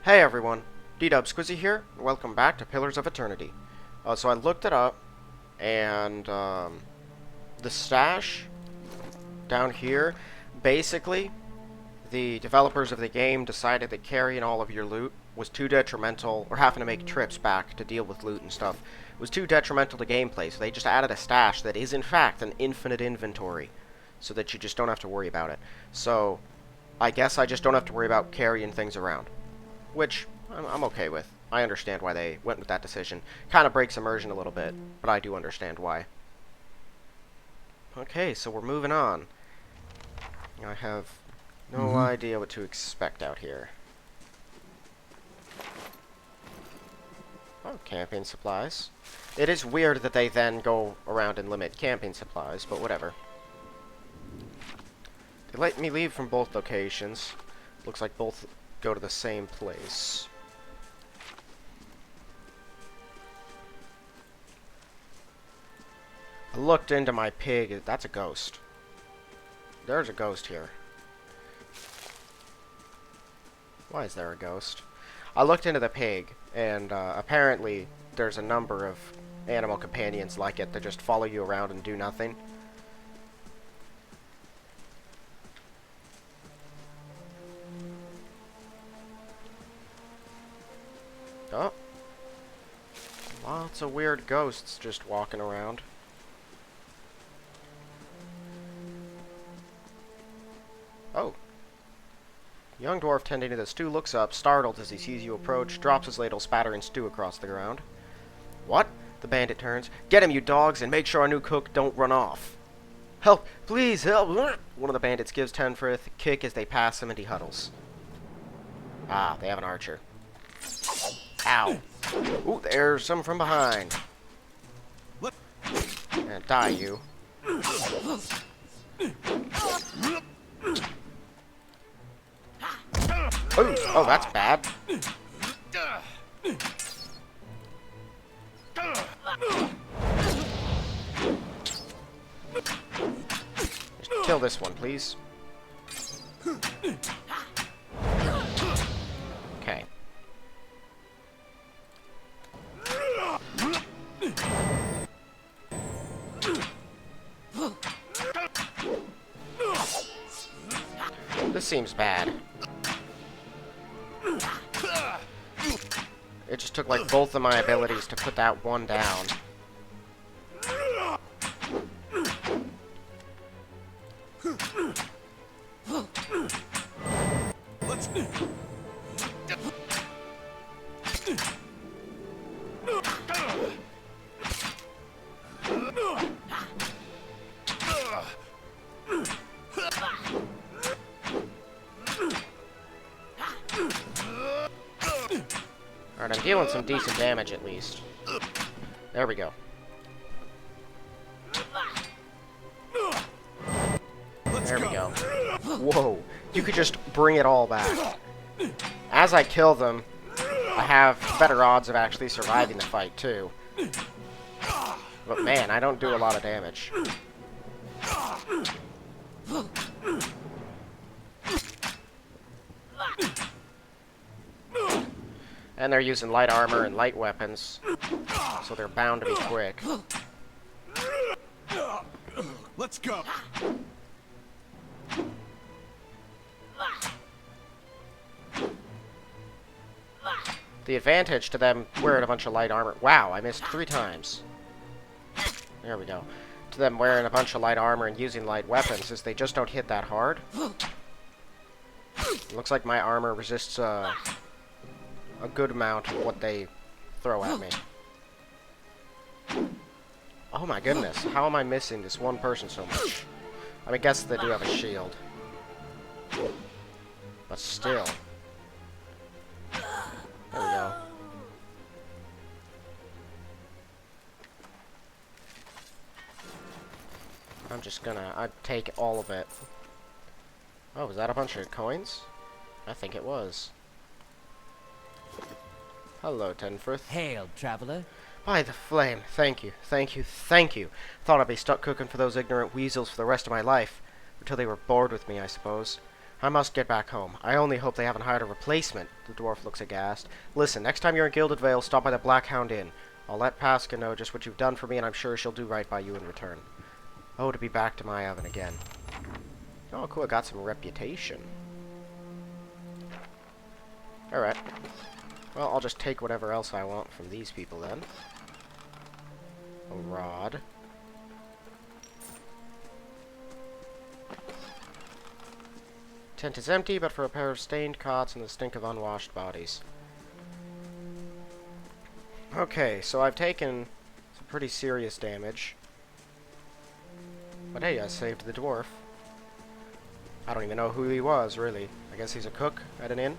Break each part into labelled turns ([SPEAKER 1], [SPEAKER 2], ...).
[SPEAKER 1] Hey everyone, D-Dub Squizzy here, and welcome back to Pillars of Eternity. So I looked it up, and the stash down here, basically, the developers of the game decided that carrying all of your loot was too detrimental, or having to make trips back to deal with loot and stuff, was too detrimental to gameplay, so they just added a stash that is in fact an infinite inventory, so that you just don't have to worry about it. So, I guess I just don't have to worry about carrying things around. Which I'm okay with. I understand why they went with that decision. Kind of breaks immersion a little bit, but I do understand why. Okay, so we're moving on. I have no idea what to expect out here. Oh, camping supplies. It is weird that they then go around and limit camping supplies, but whatever. They let me leave from both locations. Looks like both go to the same place. I looked into my pig. That's a ghost. There's a ghost here. Why is there a ghost? I looked into the pig, and apparently there's a number of animal companions like it that just follow you around and do nothing. Oh. Lots of weird ghosts just walking around. Oh. Young dwarf tending to the stew looks up, startled as he sees you approach, drops his ladle, spattering stew across the ground. What? The bandit turns. Get him, you dogs, and make sure our new cook don't run off. Help! Please, help! One of the bandits gives Tenfrith a kick as they pass him and he huddles. Ah, they have an archer. Ow. Ooh, there's some from behind. And die, you. Ooh, oh, that's bad. Just kill this one, please. Okay. This seems bad. It just took like both of my abilities to put that one down. Alright, I'm dealing some decent damage at least. There we go. There we go. Whoa. You could just bring it all back. As I kill them, I have better odds of actually surviving the fight, too. But man, I don't do a lot of damage. And they're using light armor and light weapons, so they're bound to be quick.
[SPEAKER 2] Let's go.
[SPEAKER 1] The advantage to them wearing a bunch of light armor... Wow, I missed 3 times. There we go. To them wearing a bunch of light armor and using light weapons is they just don't hit that hard. Looks like my armor resists a good amount of what they throw at me. Oh my goodness, how am I missing this one person so much? I mean, I guess they do have a shield. But still. There we go. I'm just gonna... I'd take all of it. Oh, was that a bunch of coins? I think it was. Hello, Tenfrith.
[SPEAKER 3] Hail, traveler.
[SPEAKER 1] By the flame, thank you, thank you, thank you. Thought I'd be stuck cooking for those ignorant weasels for the rest of my life. Until they were bored with me, I suppose. I must get back home. I only hope they haven't hired a replacement. The dwarf looks aghast. Listen, next time you're in Gilded Vale, stop by the Black Hound Inn. I'll let Pasca know just what you've done for me, and I'm sure she'll do right by you in return. Oh, to be back to my oven again. Oh, cool, I got some reputation. Alright. Well, I'll just take whatever else I want from these people, then. A rod. Tent is empty, but for a pair of stained cots and the stink of unwashed bodies. Okay, so I've taken some pretty serious damage. But hey, I saved the dwarf. I don't even know who he was, really. I guess he's a cook at an inn.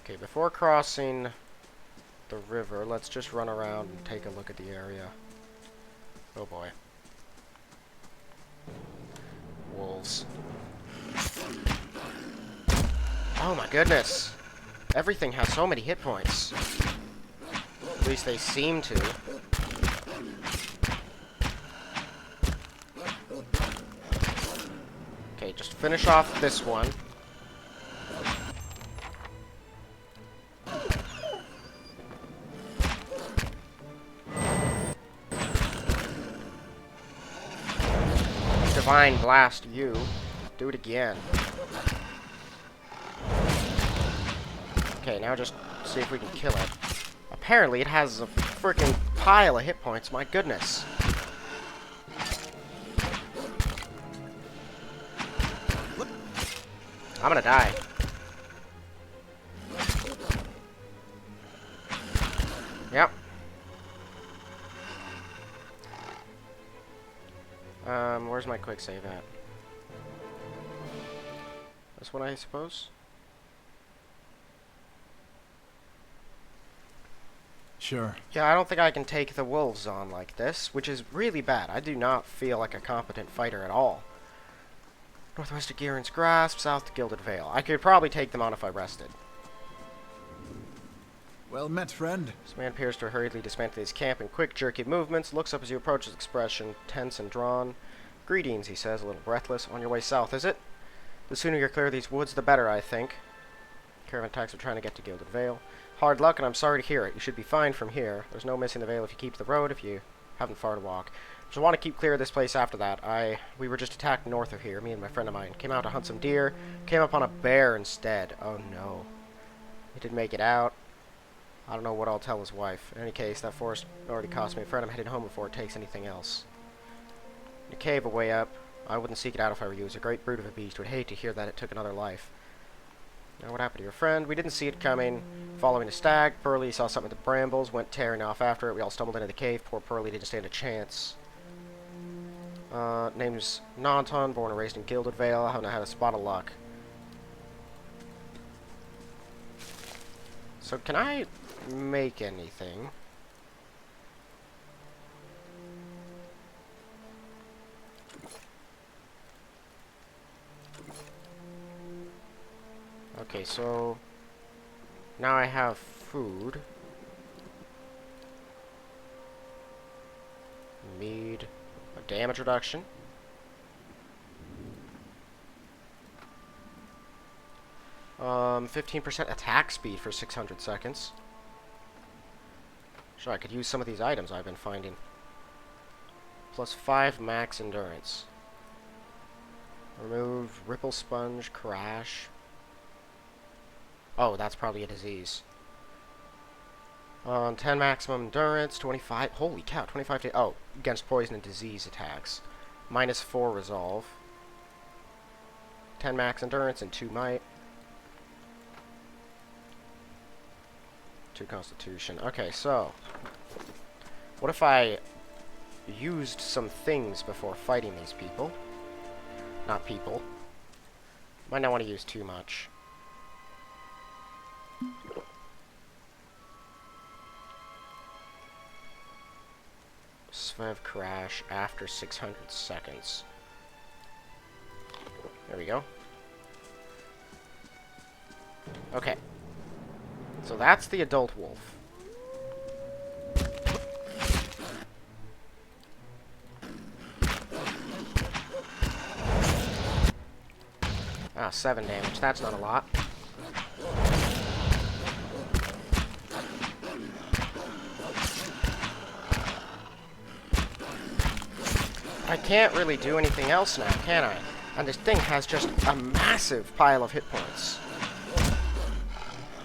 [SPEAKER 1] Okay, before crossing the river, let's just run around and take a look at the area. Oh boy. Wolves. Oh my goodness! Everything has so many hit points. At least they seem to. Okay, just finish off this one. Divine blast you. Do it again. Okay, now just see if we can kill it. Apparently it has a freaking pile of hit points, my goodness. I'm gonna die. Yep. Where's my quick save at? This one, I suppose?
[SPEAKER 2] Sure.
[SPEAKER 1] Yeah, I don't think I can take the wolves on like this, which is really bad. I do not feel like a competent fighter at all. Northwest of Gihren's Grasp, south to Gilded Vale. I could probably take them on if I rested.
[SPEAKER 2] Well met, friend.
[SPEAKER 1] This man appears to hurriedly dismantle his camp in quick, jerky movements, looks up as you approach, his expression tense and drawn. Greetings, he says, a little breathless. On your way south, is it? The sooner you're clear of these woods, the better, I think. Caravan attacks are trying to get to Gilded Vale. Hard luck, and I'm sorry to hear it. You should be fine from here. There's no missing the Vale if you keep the road, if you haven't far to walk. Just want to keep clear of this place after that. We were just attacked north of here, me and my friend of mine. Came out to hunt some deer, came up on a bear instead. Oh no. He didn't make it out. I don't know what I'll tell his wife. In any case, that forest already cost me a friend. I'm headed home before it takes anything else. The cave away up. I wouldn't seek it out if I were you. It was a great brute of a beast. Would hate to hear that it took another life. Now, what happened to your friend? We didn't see it coming. Following a stag, Pearly saw something in the brambles, went tearing off after it. We all stumbled into the cave. Poor Pearly didn't stand a chance. Name's Nanton, born and raised in Gilded Vale. I haven't had a spot of luck. So, can I make anything? Okay, so now I have food, mead, a damage reduction, 15% attack speed for 600 seconds. Sure, I could use some of these items I've been finding. Plus 5 max endurance. Remove ripple sponge, crash. Oh, that's probably a disease. 10 maximum endurance, 25. Holy cow, 25 to. Oh, against poison and disease attacks. Minus 4 resolve. 10 max endurance and 2 might. 2 constitution. Okay, so. What if I used some things before fighting these people? Not people. Might not want to use too much. Svev crash after 600 seconds. There we go. Okay. So that's the adult wolf. Ah, 7 damage. That's not a lot. I can't really do anything else now, can I? And this thing has just a massive pile of hit points.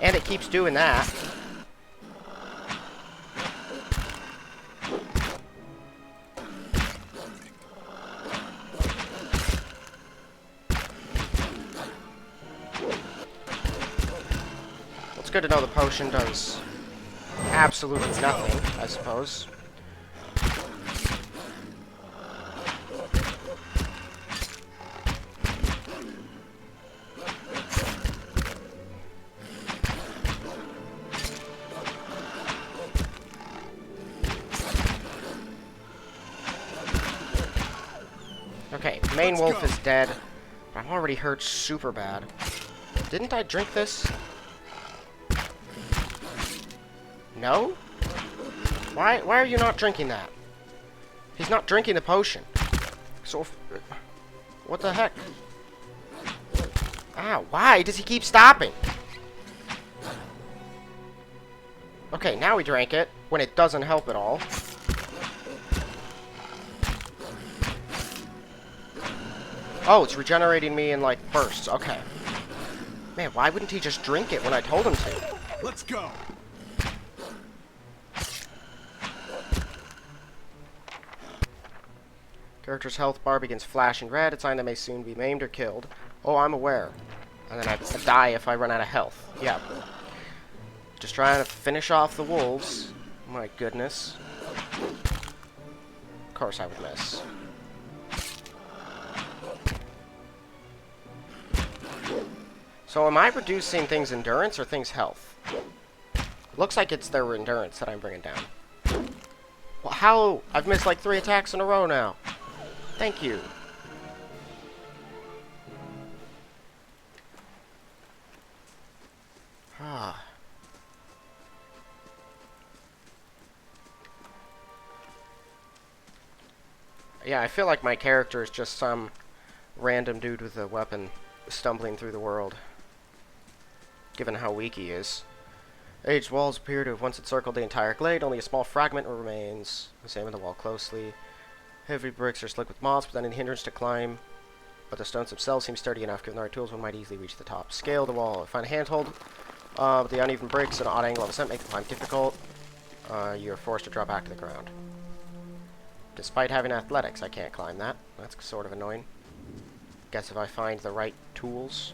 [SPEAKER 1] And it keeps doing that. It's good to know the potion does absolutely nothing, I suppose. Okay, main wolf is dead. I'm already hurt super bad. Didn't I drink this? No? Why are you not drinking that? He's not drinking the potion. So, what the heck? Ah, why does he keep stopping? Okay, now he drank it, when it doesn't help at all. Oh, it's regenerating me in, like, bursts. Okay. Man, why wouldn't he just drink it when I told him to?
[SPEAKER 2] Let's go.
[SPEAKER 1] Character's health bar begins flashing red. It's a sign they may soon be maimed or killed. Oh, I'm aware. And then I die if I run out of health. Yeah. Just trying to finish off the wolves. My goodness. Of course I would miss. So am I reducing things endurance or things health? Looks like it's their endurance that I'm bringing down. Well, how? I've missed like 3 attacks in a row now. Thank you. Ah. Yeah, I feel like my character is just some random dude with a weapon stumbling through the world, given how weak he is. Aged walls appear to have once encircled the entire glade. Only a small fragment remains. Examine the wall closely. Heavy bricks are slick with moss, presenting hindrance to climb. But the stones themselves seem sturdy enough. Given the right tools, one might easily reach the top. Scale the wall. Find a handhold. But the uneven bricks and an odd angle of ascent make the climb difficult. You're forced to drop back to the ground. Despite having athletics, I can't climb that. That's sort of annoying. Guess if I find the right tools.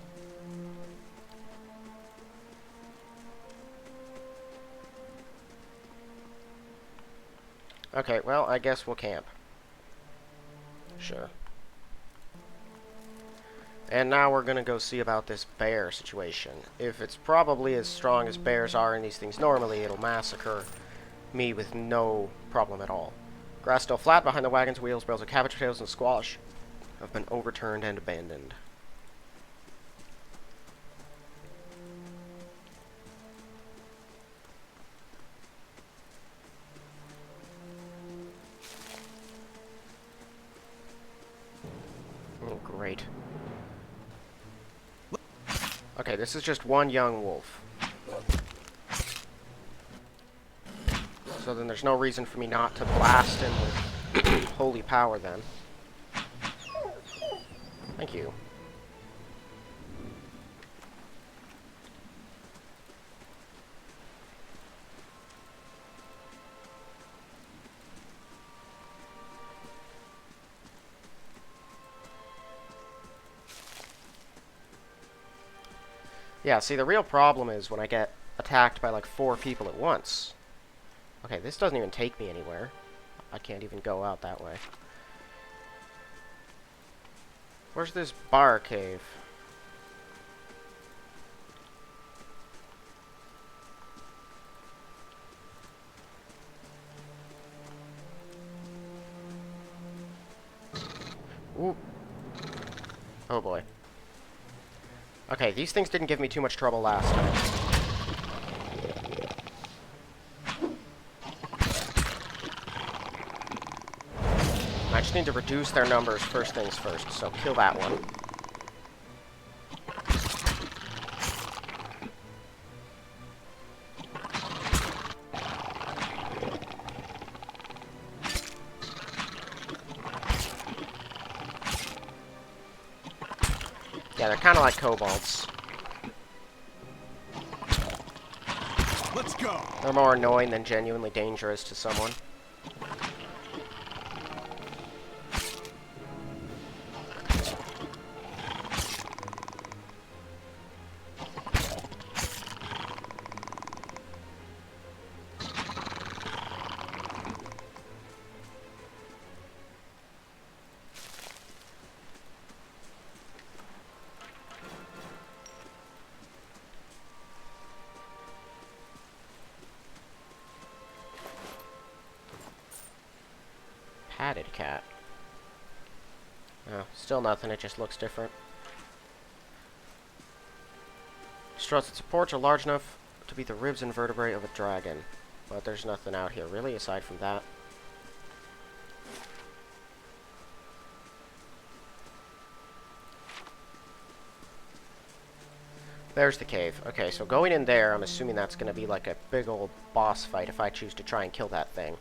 [SPEAKER 1] Okay, well, I guess we'll camp. Sure. And now we're gonna go see about this bear situation. If it's probably as strong as bears are in these things normally, it'll massacre me with no problem at all. Grass still flat behind the wagon's wheels, bales of cabbage, potatoes, and squash have been overturned and abandoned. Oh, great. Okay, this is just one young wolf. So then there's no reason for me not to blast him with holy power then. Thank you. Yeah, see, the real problem is when I get attacked by like 4 people at once. Okay, this doesn't even take me anywhere. I can't even go out that way. Where's this bar cave? Ooh. Oh boy. Okay, these things didn't give me too much trouble last time. I just need to reduce their numbers first things first, so kill that one. Yeah, they're kind of like kobolds.
[SPEAKER 2] Let's go.
[SPEAKER 1] They're more annoying than genuinely dangerous to someone. Padded cat. Oh, still nothing, it just looks different. Struts and supports are large enough to be the ribs and vertebrae of a dragon. But there's nothing out here, really, aside from that. There's the cave. Okay, so going in there, I'm assuming that's going to be like a big old boss fight if I choose to try and kill that thing.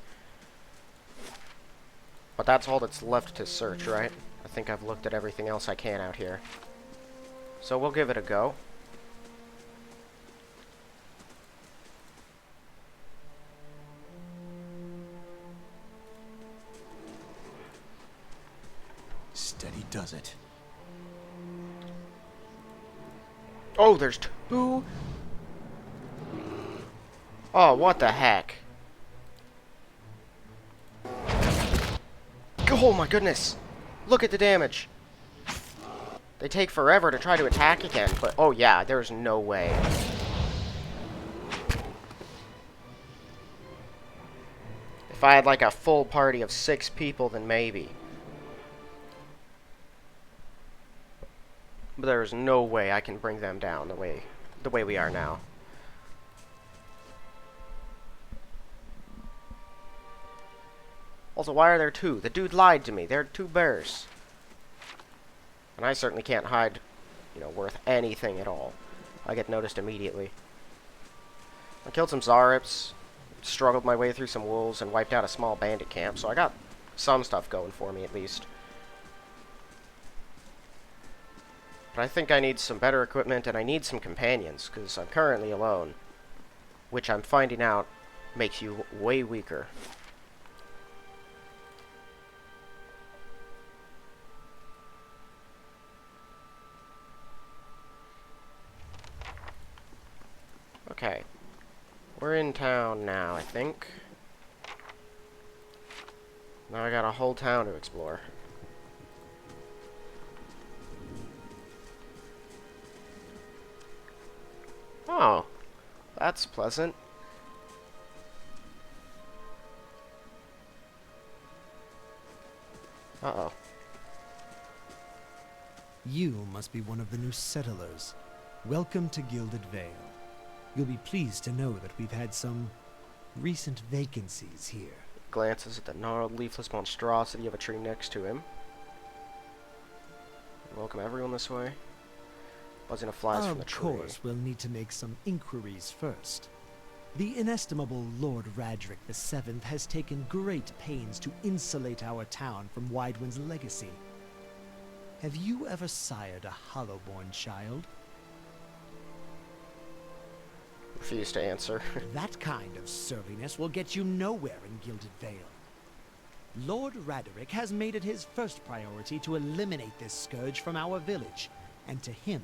[SPEAKER 1] But that's all that's left to search, right? I think I've looked at everything else I can out here. So we'll give it a go.
[SPEAKER 2] Steady does it.
[SPEAKER 1] Oh, there's two? Oh, what the heck? Oh my goodness! Look at the damage! They take forever to try to attack again, but oh yeah, there's no way. If I had like a full party of 6 people, then maybe. But there's no way I can bring them down the way we are now. Also, why are there 2? The dude lied to me. There are 2 bears. And I certainly can't hide, you know, worth anything at all. I get noticed immediately. I killed some Zarips, struggled my way through some wolves, and wiped out a small bandit camp, so I got some stuff going for me at least. But I think I need some better equipment, and I need some companions, because I'm currently alone. Which I'm finding out makes you way weaker. Okay. We're in town now, I think. Now I got a whole town to explore. Oh, that's pleasant. Uh-oh.
[SPEAKER 3] You must be one of the new settlers. Welcome to Gilded Vale. You'll be pleased to know that we've had some recent vacancies here.
[SPEAKER 1] Glances at the gnarled, leafless monstrosity of a tree next to him. Welcome everyone this way. Buzzing of flies from the tree.
[SPEAKER 3] Of course, we'll need to make some inquiries first. The inestimable Lord Radric VII has taken great pains to insulate our town from Widewind's legacy. Have you ever sired a Hollowborn child?
[SPEAKER 1] Refuse to answer.
[SPEAKER 3] That kind of surliness will get you nowhere in Gilded Vale. Lord Raderick has made it his first priority to eliminate this scourge from our village, and to him,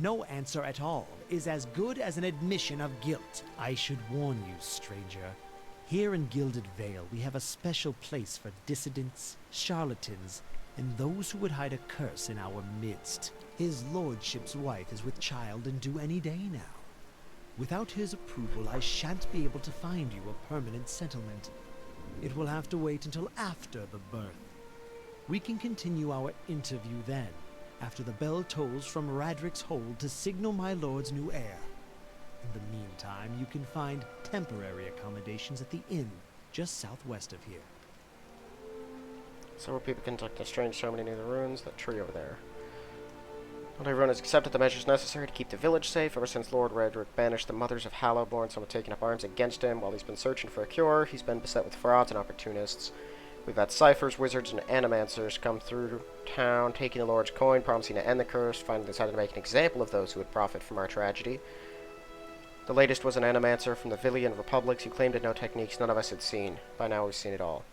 [SPEAKER 3] no answer at all is as good as an admission of guilt. I should warn you, stranger. Here in Gilded Vale, we have a special place for dissidents, charlatans, and those who would hide a curse in our midst. His lordship's wife is with child and due any day now. Without his approval, I shan't be able to find you a permanent settlement. It will have to wait until after the birth. We can continue our interview then, after the bell tolls from Radric's hold to signal my lord's new heir. In the meantime, you can find temporary accommodations at the inn, just southwest of here.
[SPEAKER 1] Several people conduct a strange ceremony near the ruins, that tree over there. Not everyone has accepted the measures necessary to keep the village safe. Ever since Lord Redrick banished the mothers of Hallowborn, some have taken up arms against him. While he's been searching for a cure, he's been beset with frauds and opportunists. We've had ciphers, wizards, and animancers come through town, taking the Lord's coin, promising to end the curse. Finally decided to make an example of those who would profit from our tragedy. The latest was an animancer from the Villian Republics who claimed to know techniques none of us had seen. By now we've seen it all.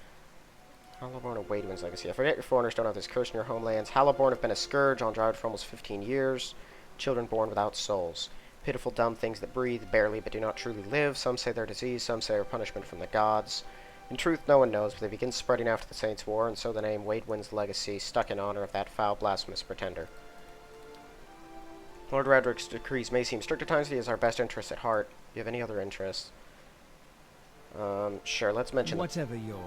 [SPEAKER 1] Hallowborn of Waidwin's legacy. I forget your foreigners don't have this curse in your homelands. Hallowborn have been a scourge on Drought for almost 15 years. Children born without souls. Pitiful dumb things that breathe, barely, but do not truly live. Some say they're disease, some say they're punishment from the gods. In truth, no one knows, but they begin spreading after the Saints' War, and so the name Waidwin's legacy stuck in honor of that foul, blasphemous pretender. Lord Radric's decrees may seem strict at times, but he has our best interests at heart. Do you have any other interests? Sure, let's mention
[SPEAKER 3] Whatever your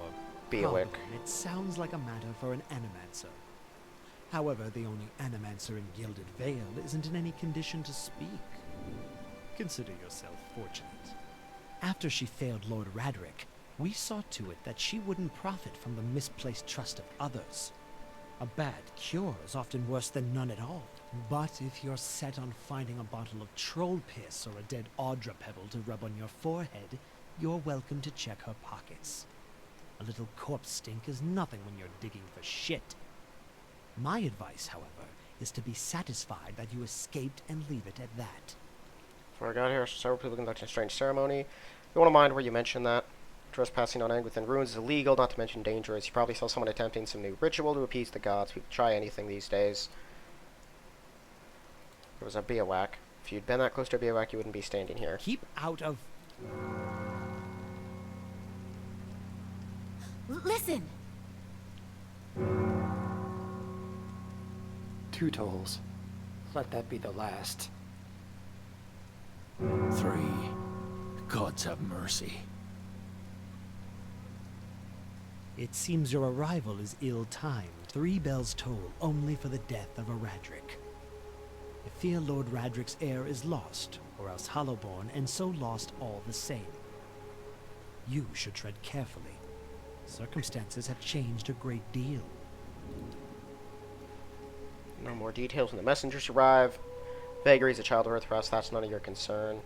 [SPEAKER 1] Beawick.
[SPEAKER 3] problem, it sounds like a matter for an animancer. However, the only animancer in Gilded Vale isn't in any condition to speak. Consider yourself fortunate. After she failed Lord Radric, we saw to it that she wouldn't profit from the misplaced trust of others. A bad cure is often worse than none at all. But if you're set on finding a bottle of troll piss or a dead Audra pebble to rub on your forehead, you're welcome to check her pockets. A little corpse stink is nothing when you're digging for shit. My advice, however, is to be satisfied that you escaped and leave it at that.
[SPEAKER 1] Before I got here, several people conducting a strange ceremony. You won't mind where you mention that. Trespassing on egg within ruins is illegal, not to mention dangerous. You probably saw someone attempting some new ritual to appease the gods. People try anything these days. It was a Beawack. If you'd been that close to a Beawack, you wouldn't be standing here.
[SPEAKER 3] Keep out of...
[SPEAKER 4] Listen!
[SPEAKER 5] 2 tolls. Let that be the last.
[SPEAKER 2] 3. Gods have mercy.
[SPEAKER 3] It seems your arrival is ill-timed. 3 bells toll only for the death of a Radric. I fear Lord Radric's heir is lost, or else Hallowborn, and so lost all the same. You should tread carefully. Circumstances have changed a great deal.
[SPEAKER 1] No more details when the messengers arrive. Vagaries of childbirth for us, that's none of your concern.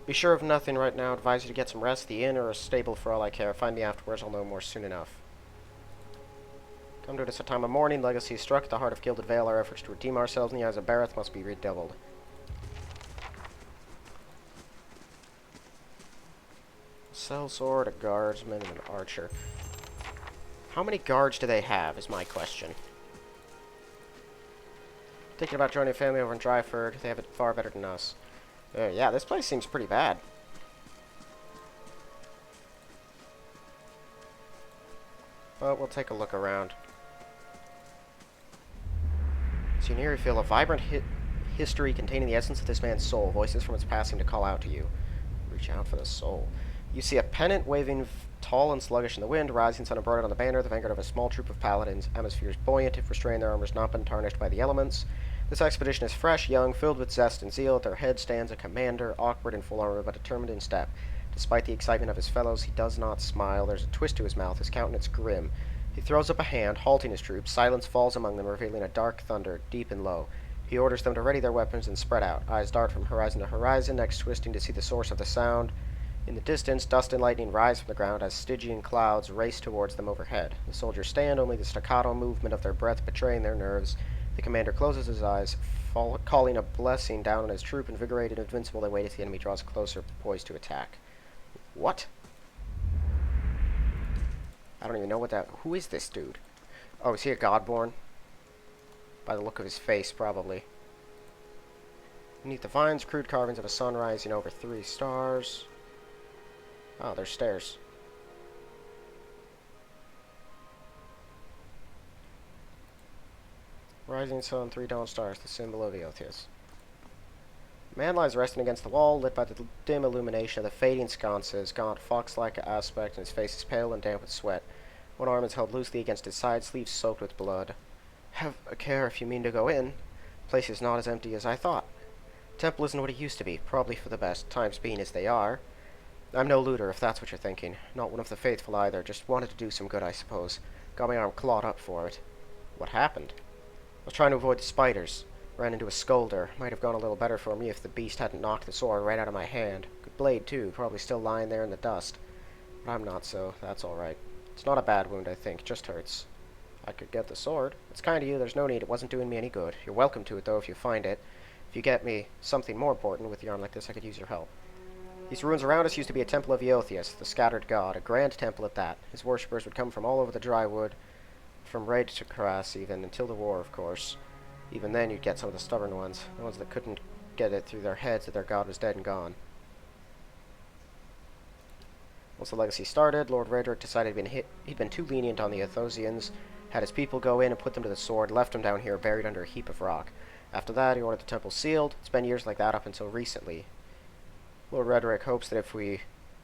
[SPEAKER 1] Be sure of nothing right now. Advise you to get some rest at the inn or a stable for all I care. Find me afterwards, I'll know more soon enough. Come to us at time of mourning. Legacy is struck at the heart of Gilded Vale. Our efforts to redeem ourselves in the eyes of Bareth must be redoubled. Sellsword, a guardsman, and an archer. How many guards do they have, is my question. Thinking about joining a family over in Dryford. They have it far better than us. Yeah, this place seems pretty bad. But we'll take a look around. So here you feel a vibrant history containing the essence of this man's soul. Voices from its passing to call out to you. Reach out for the soul. You see a pennant waving tall and sluggish in the wind, rising sun embroidered on the banner, the vanguard of a small troop of paladins. Atmospheres buoyant, if restrained, their armors not been tarnished by the elements. This expedition is fresh, young, filled with zest and zeal. At their head stands a commander, awkward in full armor, but determined in step. Despite the excitement of his fellows, he does not smile. There's a twist to his mouth, his countenance grim. He throws up a hand, halting his troops. Silence falls among them, revealing a dark thunder, deep and low. He orders them to ready their weapons and spread out. Eyes dart from horizon to horizon, necks twisting to see the source of the sound. In the distance, dust and lightning rise from the ground as Stygian clouds race towards them overhead. The soldiers stand, only the staccato movement of their breath betraying their nerves. The commander closes his eyes, calling a blessing down on his troop. Invigorated and invincible, they wait as the enemy draws closer, poised to attack. What? I don't even know what that... Who is this dude? Oh, is he a godborn? By the look of his face, probably. Beneath the vines, crude carvings of a sun rising over 3 stars. Oh, there's stairs. Rising sun, 3 dawn stars, the symbol of Eotheus. Man lies resting against the wall, lit by the dim illumination of the fading sconces, gaunt, fox-like aspect, and his face is pale and damp with sweat. One arm is held loosely against his side, sleeves soaked with blood. Have a care if you mean to go in. The place is not as empty as I thought. The temple isn't what it used to be, probably for the best, times being as they are. I'm no looter, if that's what you're thinking. Not one of the faithful either, just wanted to do some good, I suppose. Got my arm clawed up for it. What happened? I was trying to avoid the spiders. Ran into a scolder. Might have gone a little better for me if the beast hadn't knocked the sword right out of my hand. Good blade, too. Probably still lying there in the dust. But I'm not so. That's all right. It's not a bad wound, I think. Just hurts. I could get the sword. It's kind of you. There's no need. It wasn't doing me any good. You're welcome to it, though, if you find it. If you get me something more important with your arm like this, I could use your help. These ruins around us used to be a temple of Eothias, the scattered god, a grand temple at that. His worshippers would come from all over the drywood, from Raid to Karas even, until the war, of course. Even then, you'd get some of the stubborn ones, the ones that couldn't get it through their heads that their god was dead and gone. Once the legacy started, Lord Raedric decided he'd been too lenient on the Athosians, had his people go in and put them to the sword, left them down here buried under a heap of rock. After that, he ordered the temple sealed. It's been years like that up until recently. Lord Raedric hopes that if we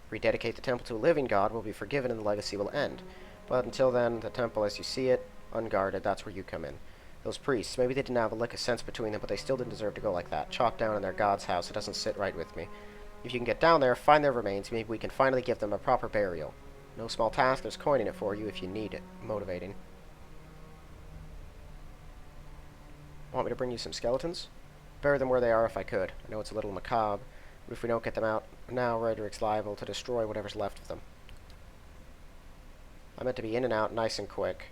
[SPEAKER 1] rededicate the temple to a living god, we'll be forgiven and the legacy will end. But until then, the temple as you see it, unguarded, that's where you come in. Those priests, maybe they didn't have a lick of sense between them, but they still didn't deserve to go like that. Chopped down in their god's house, it doesn't sit right with me. If you can get down there, find their remains, maybe we can finally give them a proper burial. No small task, there's coin in it for you if you need it. Motivating. Want me to bring you some skeletons? Bury them where they are if I could. I know it's a little macabre, but if we don't get them out now, Raedric's liable to destroy whatever's left of them. I meant to be in and out nice and quick.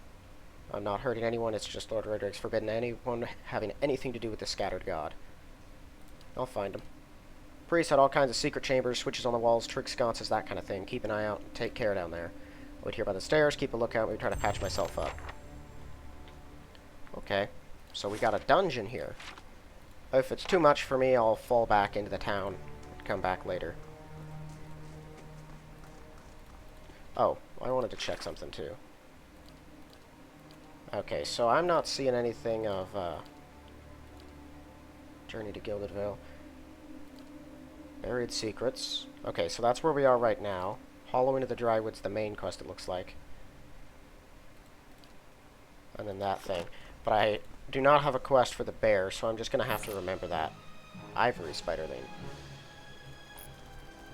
[SPEAKER 1] I'm not hurting anyone, it's just Lord Raedric's forbidden anyone having anything to do with the scattered god. I'll find him. Priests had all kinds of secret chambers, switches on the walls, trick sconces, that kind of thing. Keep an eye out, take care down there. I'll wait here by the stairs, keep a lookout, maybe try to patch myself up. Okay, so we got a dungeon here. If it's too much for me, I'll fall back into the town and come back later. Oh, I wanted to check something too. Okay, so I'm not seeing anything of Journey to Gilded Vale. Buried secrets. Okay, so that's where we are right now. Hollowing of the Drywood's the main quest, it looks like. And then that thing. But I do not have a quest for the bear, so I'm just going to have to remember that. Ivory Spiderling.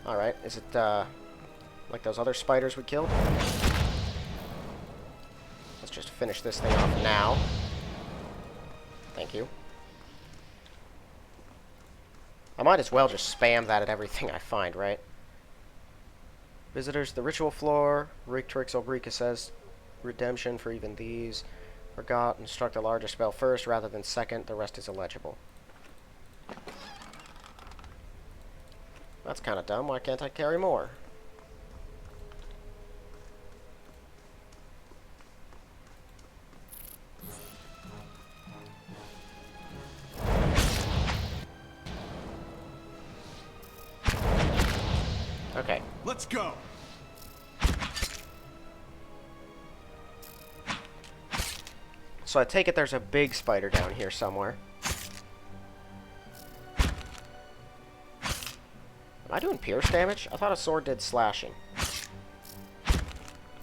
[SPEAKER 1] Alright, is it, like those other spiders we killed? Let's just finish this thing off now. Thank you. I might as well just spam that at everything I find, right? Visitors to the ritual floor. Rictrix Obrika says redemption for even these. Forgot, instruct the larger spell first rather than second. The rest is illegible. That's kind of dumb. Why can't I carry more? Okay.
[SPEAKER 2] Let's go.
[SPEAKER 1] So I take it there's a big spider down here somewhere. Am I doing pierce damage? I thought a sword did slashing.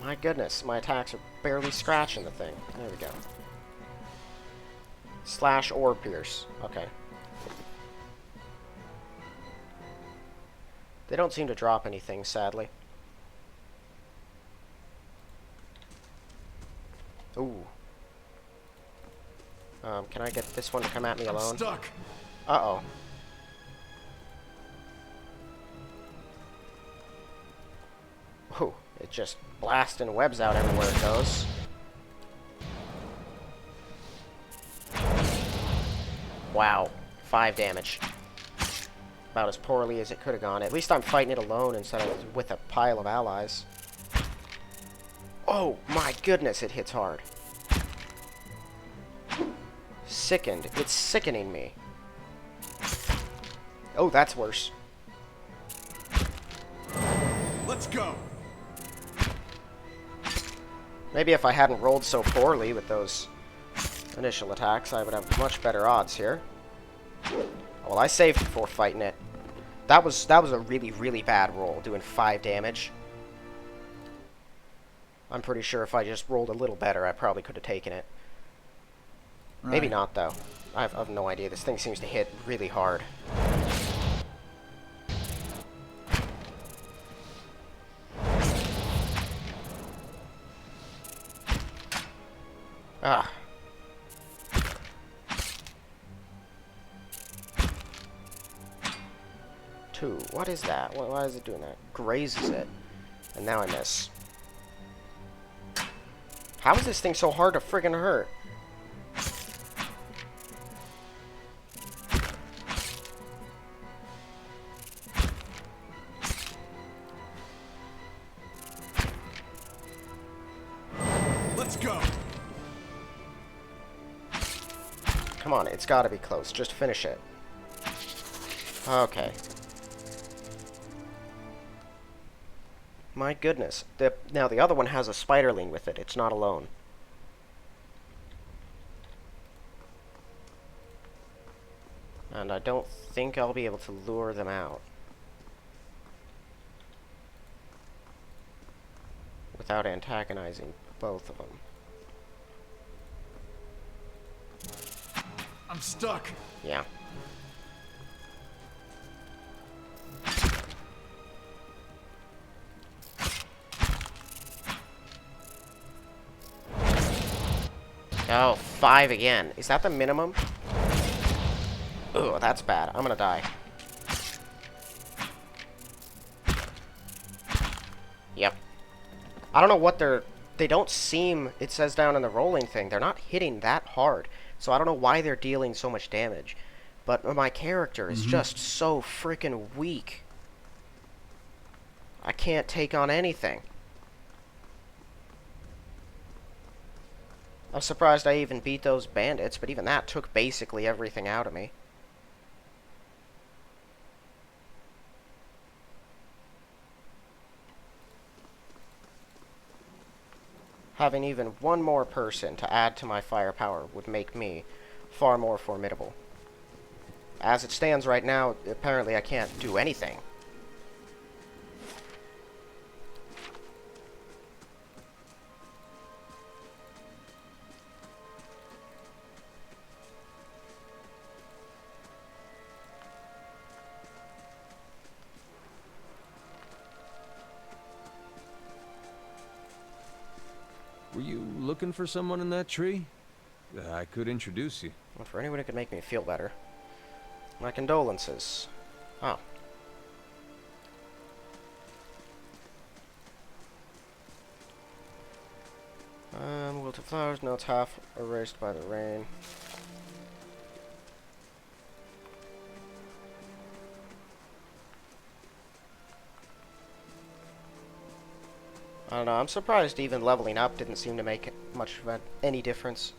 [SPEAKER 1] My goodness, my attacks are barely scratching the thing. There we go. Slash or pierce. Okay. They don't seem to drop anything, sadly. Ooh. Can I get this one to come at me alone?
[SPEAKER 2] I'm stuck.
[SPEAKER 1] Uh-oh. Ooh, it just blasting webs out everywhere it goes. Wow. 5 damage. About as poorly as it could have gone. At least I'm fighting it alone instead of with a pile of allies. Oh, my goodness, it hits hard. Sickened. It's sickening me. Oh, that's worse.
[SPEAKER 2] Let's go.
[SPEAKER 1] Maybe if I hadn't rolled so poorly with those initial attacks, I would have much better odds here. Well, I saved before fighting it. That was a really, really bad roll, doing 5 damage. I'm pretty sure if I just rolled a little better, I probably could have taken it. Right. Maybe not, though. I have no idea. This thing seems to hit really hard. Ah. Two. What is that? Why is it doing that? Grazes it. And now I miss. How is this thing so hard to friggin' hurt?
[SPEAKER 2] Let's go.
[SPEAKER 1] Come on, it's gotta be close. Just finish it. Okay. My goodness. Now, the other one has a spiderling with it. It's not alone. And I don't think I'll be able to lure them out without antagonizing both of them.
[SPEAKER 2] I'm stuck.
[SPEAKER 1] Yeah. Oh, 5 again. Is that the minimum? Ugh, that's bad. I'm gonna die. Yep. I don't know what they don't seem, it says down in the rolling thing, they're not hitting that hard. So I don't know why they're dealing so much damage. But my character is just so freaking weak. I can't take on anything. I'm surprised I even beat those bandits, but even that took basically everything out of me. Having even one more person to add to my firepower would make me far more formidable. As it stands right now, apparently I can't do anything.
[SPEAKER 4] Were you looking for someone in that tree? I could introduce you.
[SPEAKER 1] Well, for anyone who could make me feel better. My condolences. Oh. Wilted flowers, notes half erased by the rain. I don't know, I'm surprised even leveling up didn't seem to make much of any difference.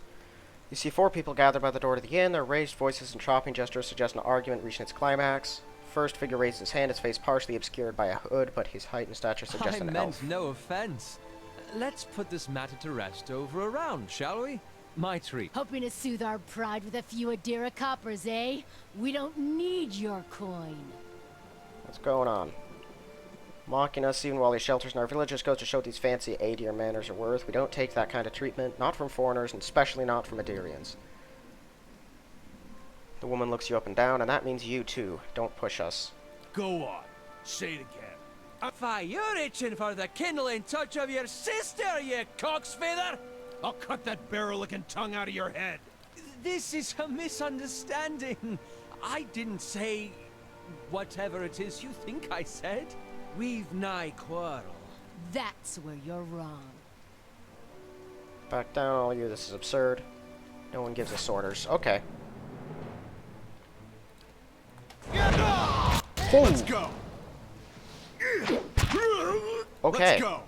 [SPEAKER 1] You see 4 people gathered by the door to the inn. Their raised voices and chopping gestures suggest an argument reaching its climax. First figure raises his hand, his face partially obscured by a hood, but his height and stature suggest an elf.
[SPEAKER 4] No offense. Let's put this matter to rest over a round, shall we? My treat.
[SPEAKER 6] Hoping to soothe our pride with a few Adira coppers, eh? We don't need your coin.
[SPEAKER 1] What's going on? Mocking us even while he shelters in our village just goes to show what these fancy Adir manners are worth. We don't take that kind of treatment, not from foreigners, and especially not from Adirians. The woman looks you up and down, and that means you too. Don't push us.
[SPEAKER 2] Go on. Say it again.
[SPEAKER 4] Why, you're itching for the kindling touch of your sister, you cocksfeather!
[SPEAKER 2] I'll cut that barrel-licking tongue out of your head.
[SPEAKER 4] This is a misunderstanding. I didn't say whatever it is you think I said. We've nigh quarrel.
[SPEAKER 6] That's where you're wrong.
[SPEAKER 1] Back down, all you. This is absurd. No one gives us orders. Okay.
[SPEAKER 2] Let's go.
[SPEAKER 1] Okay.
[SPEAKER 2] Let's go.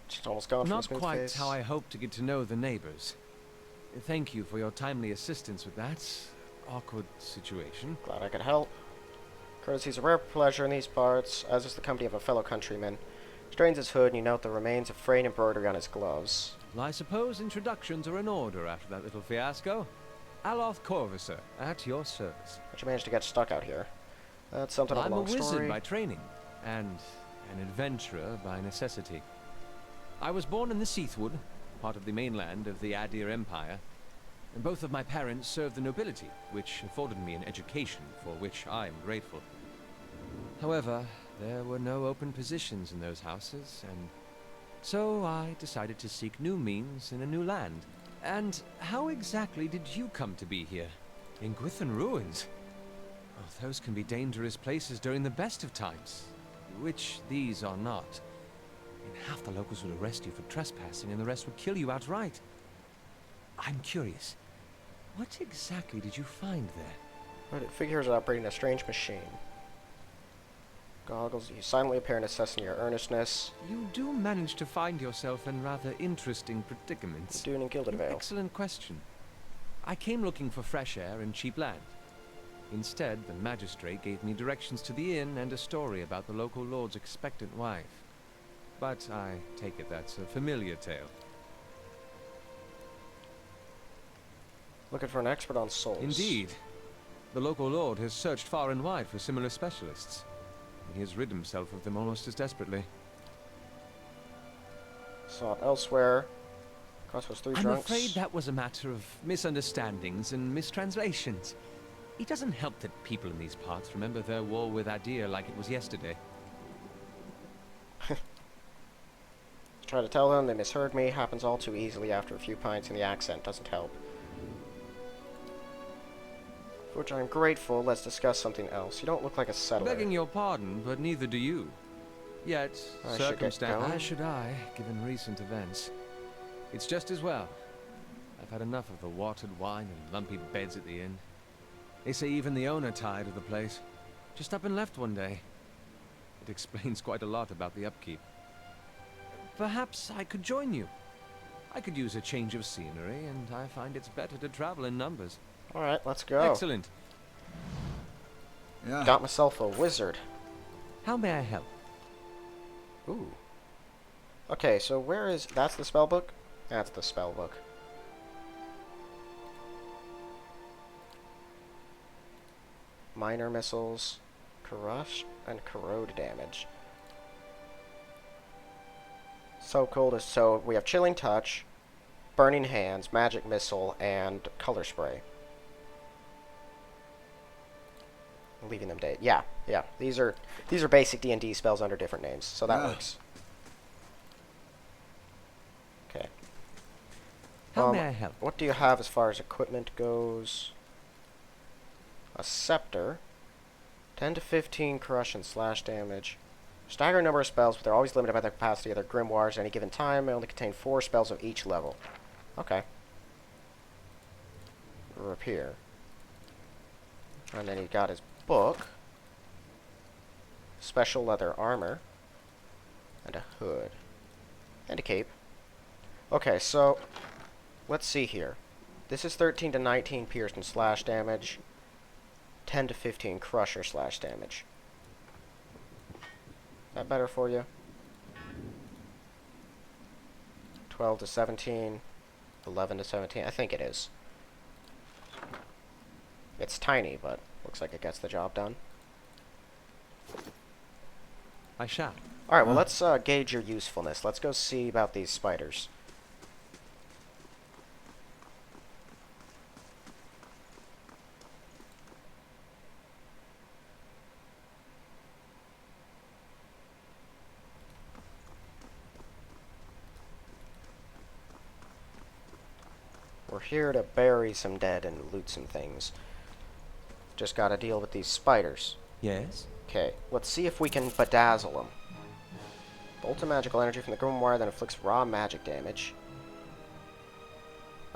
[SPEAKER 1] Just almost gone from
[SPEAKER 4] Not
[SPEAKER 1] smooth
[SPEAKER 4] quite
[SPEAKER 1] face.
[SPEAKER 4] how I hoped to get to know the neighbors. Thank you for your timely assistance with that awkward situation.
[SPEAKER 1] Glad I could help. Courtesy is a rare pleasure in these parts, as is the company of a fellow countryman. Strains his hood, and you note the remains of frayed embroidery on his gloves.
[SPEAKER 4] Well, I suppose introductions are in order after that little fiasco. Aloth Corvisor, at your service.
[SPEAKER 1] But you managed to get stuck out here. That's something of a
[SPEAKER 4] I'm a
[SPEAKER 1] long
[SPEAKER 4] wizard
[SPEAKER 1] story.
[SPEAKER 4] by training, and an adventurer by necessity. I was born in the Seathwood, part of the mainland of the Adir Empire, and both of my parents served the nobility, which afforded me an education for which I am grateful. However, there were no open positions in those houses, and so I decided to seek new means in a new land. And how exactly did you come to be here? In Gwithan ruins? Oh, those can be dangerous places during the best of times, which these are not. And half the locals would arrest you for trespassing, and the rest would kill you outright. I'm curious, what exactly did you find there?
[SPEAKER 1] But it figures operating a strange machine. Goggles, you silently appear in assessing your earnestness.
[SPEAKER 4] You do manage to find yourself in rather interesting predicaments.
[SPEAKER 1] Doing in Gilded Vale.
[SPEAKER 4] Excellent question. I came looking for fresh air and cheap land. Instead, the magistrate gave me directions to the inn and a story about the local lord's expectant wife. But I take it that's a familiar tale.
[SPEAKER 1] Looking for an expert on souls.
[SPEAKER 4] Indeed. The local lord has searched far and wide for similar specialists. And he has rid himself of them almost as desperately.
[SPEAKER 1] Sought elsewhere. Cost was 3
[SPEAKER 4] I'm
[SPEAKER 1] drunks.
[SPEAKER 4] afraid that was a matter of misunderstandings and mistranslations. It doesn't help that people in these parts remember their war with Adir like it was yesterday.
[SPEAKER 1] Try to tell them they misheard me. Happens all too easily after a few pints, and the accent doesn't help. For which I'm grateful. Let's discuss something else. You don't look like a settler.
[SPEAKER 4] Begging your pardon, but neither do you. Yet,
[SPEAKER 1] How
[SPEAKER 4] should I, given recent events? It's just as well. I've had enough of the watered wine and lumpy beds at the inn. They say even the owner tired of the place. Just up and left one day. It explains quite a lot about the upkeep. Perhaps I could join you. I could use a change of scenery, and I find it's better to travel in numbers.
[SPEAKER 1] Alright, let's go.
[SPEAKER 4] Excellent.
[SPEAKER 2] Yeah.
[SPEAKER 1] Got myself a wizard.
[SPEAKER 4] How may I help?
[SPEAKER 1] Ooh. Okay, so where is... That's the spell book? That's the spell book. Minor missiles, crush, and corrode damage. So cold as so... We have Chilling Touch, Burning Hands, Magic Missile, and Color Spray. Leaving them dead. Yeah. These are basic D&D spells under different names, so that works. Okay.
[SPEAKER 4] How may I help?
[SPEAKER 1] What do you have as far as equipment goes? A scepter, 10 to 15 crush and slash damage. Staggering number of spells, but they're always limited by the capacity of their grimoires at any given time. They only contain 4 spells of each level. Okay. Rapier. And then he got his book. Special leather armor. And a hood. And a cape. Okay, so let's see here. This is 13 to 19 pierce and slash damage. 10 to 15 crusher slash damage. Is that better for you? 12 to 17. 11 to 17. I think it is. It's tiny, but looks like it gets the job done.
[SPEAKER 4] I shall.
[SPEAKER 1] Alright, well, let's gauge your usefulness. Let's go see about these spiders. We're here to bury some dead and loot some things. Just gotta deal with these spiders.
[SPEAKER 4] Yes?
[SPEAKER 1] Okay, let's see if we can bedazzle them. Bolt of magical energy from the grimoire that inflicts raw magic damage.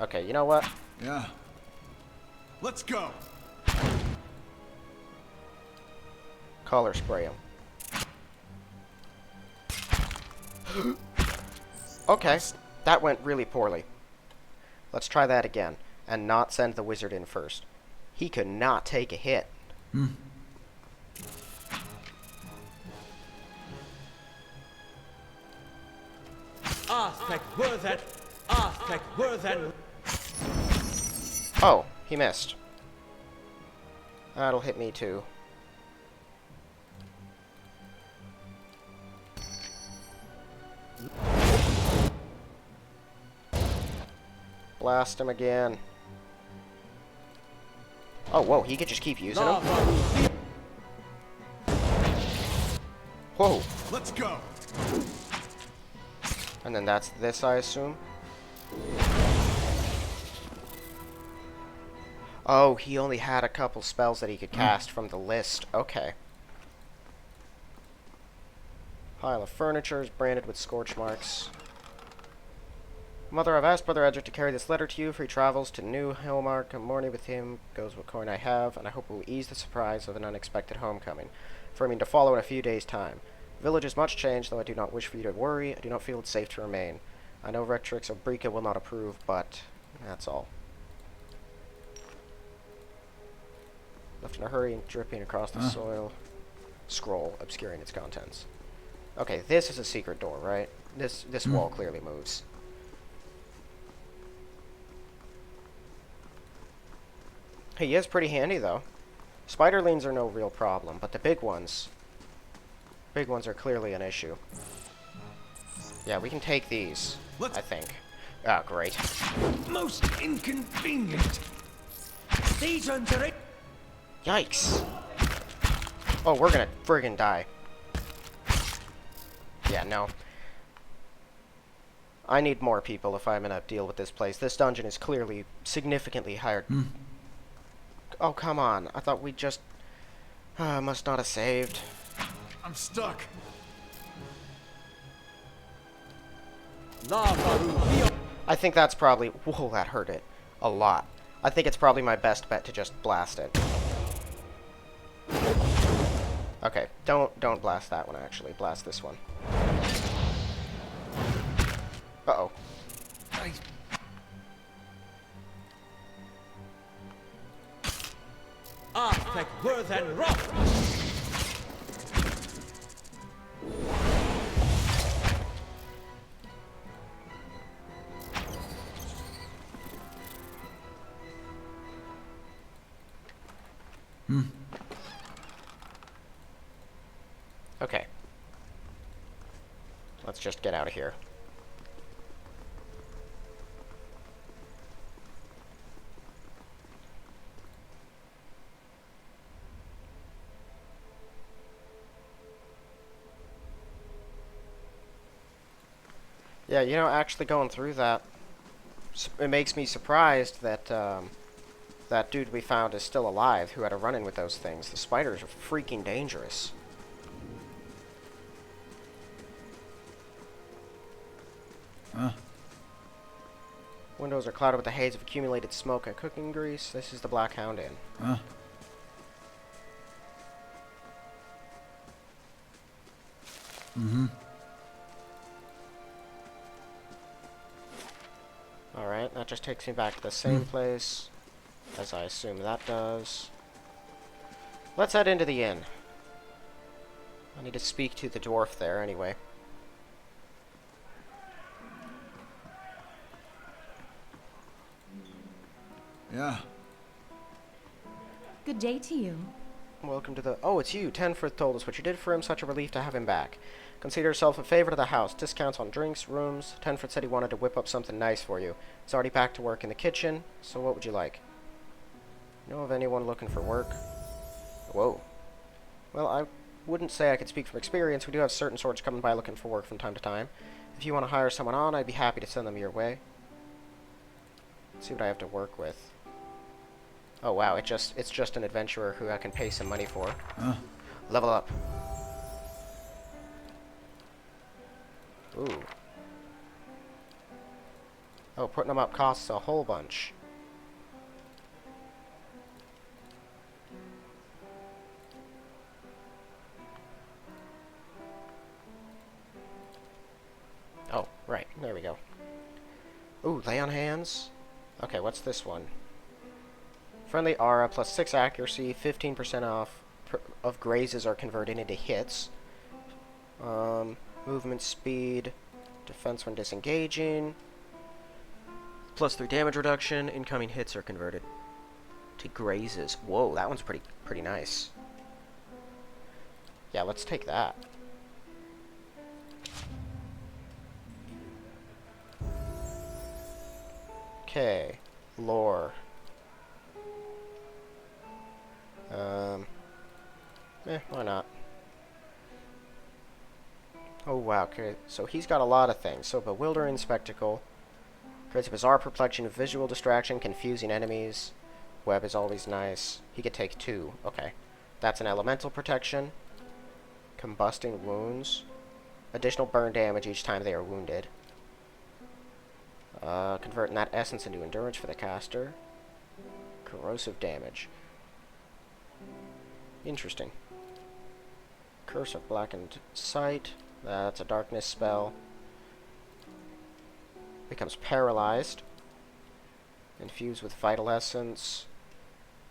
[SPEAKER 1] Okay, you know what?
[SPEAKER 2] Yeah. Let's go.
[SPEAKER 1] Color spray them. Okay, that went really poorly. Let's try that again, and not send the wizard in first. He could not take a hit. Oh, he missed. That'll hit me too. Blast him again. Oh, whoa, he could just keep using them? Whoa.
[SPEAKER 2] Let's go.
[SPEAKER 1] And then that's this, I assume? Oh, he only had a couple spells that he could cast from the list. Okay. Pile of furniture is branded with scorch marks. Mother, I've asked Brother Edric to carry this letter to you, for he travels to New Hillmark. A morning with him goes what coin I have, and I hope it will ease the surprise of an unexpected homecoming, for I mean to follow in a few days' time. The village is much changed, though I do not wish for you to worry. I do not feel it's safe to remain. I know Rectrix of Brika will not approve, but that's all. Left in a hurry and dripping across the soil. Scroll obscuring its contents. Okay, this is a secret door, right? This wall clearly moves. He is pretty handy, though. Spiderlings are no real problem, but the big ones are clearly an issue. Yeah, we can take these, I think. Oh, great.
[SPEAKER 3] Most inconvenient. These ones are it.
[SPEAKER 1] Yikes. Oh, we're gonna friggin' die. Yeah, no. I need more people if I'm gonna deal with this place. This dungeon is clearly significantly higher. Oh, come on. I thought we just... must not have saved.
[SPEAKER 2] I'm stuck.
[SPEAKER 1] I think that's probably... Whoa, that hurt it. A lot. I think it's probably my best bet to just blast it. Okay, don't blast that one, actually. Blast this one. Uh-oh.
[SPEAKER 3] Architect Worth and Rock.
[SPEAKER 1] Okay. Let's just get out of here. Yeah, you know, actually going through that, it makes me surprised that that dude we found is still alive who had a run-in with those things. The spiders are freaking dangerous. Windows are clouded with a haze of accumulated smoke and cooking grease. This is the Black Hound Inn. Alright, that just takes me back to the same place, as I assume that does. Let's head into the inn. I need to speak to the dwarf there anyway.
[SPEAKER 2] Yeah.
[SPEAKER 7] Good day to you.
[SPEAKER 1] Welcome to the... Oh, it's you. Tenforth told us what you did for him. Such a relief to have him back. Consider yourself a favorite of the house. Discounts on drinks, rooms. Tenforth said he wanted to whip up something nice for you. He's already back to work in the kitchen. So what would you like? Know of anyone looking for work? Whoa. Well, I wouldn't say I could speak from experience. We do have certain sorts coming by looking for work from time to time. If you want to hire someone on, I'd be happy to send them your way. Let's see what I have to work with. Oh wow, it's just an adventurer who I can pay some money for. Level up. Ooh. Oh, putting them up costs a whole bunch. Oh, right, there we go. Ooh, lay on hands. Okay, what's this one? Friendly aura plus 6 accuracy, 15% off of grazes are converted into hits. Movement speed, defense when disengaging, plus 3 damage reduction. Incoming hits are converted to grazes. Whoa, that one's pretty nice. Yeah, let's take that. Okay, lore. Why not? Oh wow, okay, so he's got a lot of things. So, bewildering spectacle. Creates a bizarre perplexion of visual distraction, confusing enemies. Web is always nice. He could take 2. Okay. That's an elemental protection. Combusting wounds. Additional burn damage each time they are wounded. Converting that essence into endurance for the caster. Corrosive damage. Interesting. Curse of Blackened Sight. That's a darkness spell. Becomes paralyzed. Infused with Vital Essence.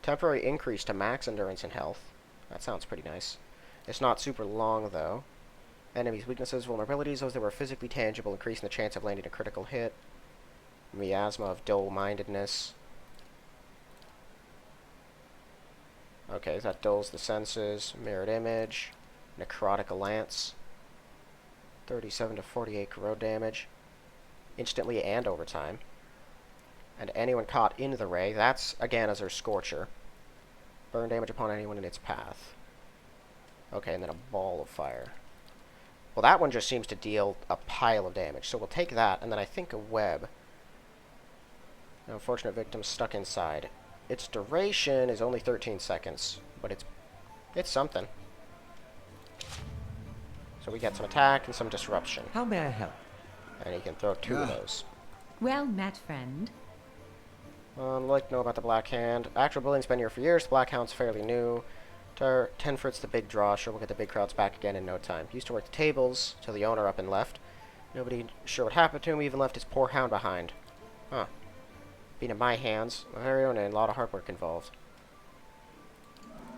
[SPEAKER 1] Temporary increase to max endurance and health. That sounds pretty nice. It's not super long, though. Enemies' weaknesses, vulnerabilities, those that were physically tangible, increasing the chance of landing a critical hit. Miasma of Dull-Mindedness. Okay, that dulls the senses. Mirrored Image. Necrotic Lance. 37 to 48 corrode damage. Instantly and over time. And anyone caught in the ray, that's, again, as their Scorcher. Burn damage upon anyone in its path. Okay, and then a ball of fire. Well, that one just seems to deal a pile of damage, so we'll take that, and then I think a web. An unfortunate victim stuck inside. Its duration is only 13 seconds, but it's something. So we get some attack and some disruption.
[SPEAKER 4] How may I help?
[SPEAKER 1] And he can throw 2 of those.
[SPEAKER 7] Well met, friend.
[SPEAKER 1] I'd like to know about the Black Hand. Actual building's been here for years. The Black Hound's fairly new. 10 foot's the big draw. Sure, we'll get the big crowds back again in no time. Used to work the tables till the owner up and left. Nobody sure what happened to him. He even left his poor hound behind. Huh. Being in my hands, my very own, and a lot of hard work involved.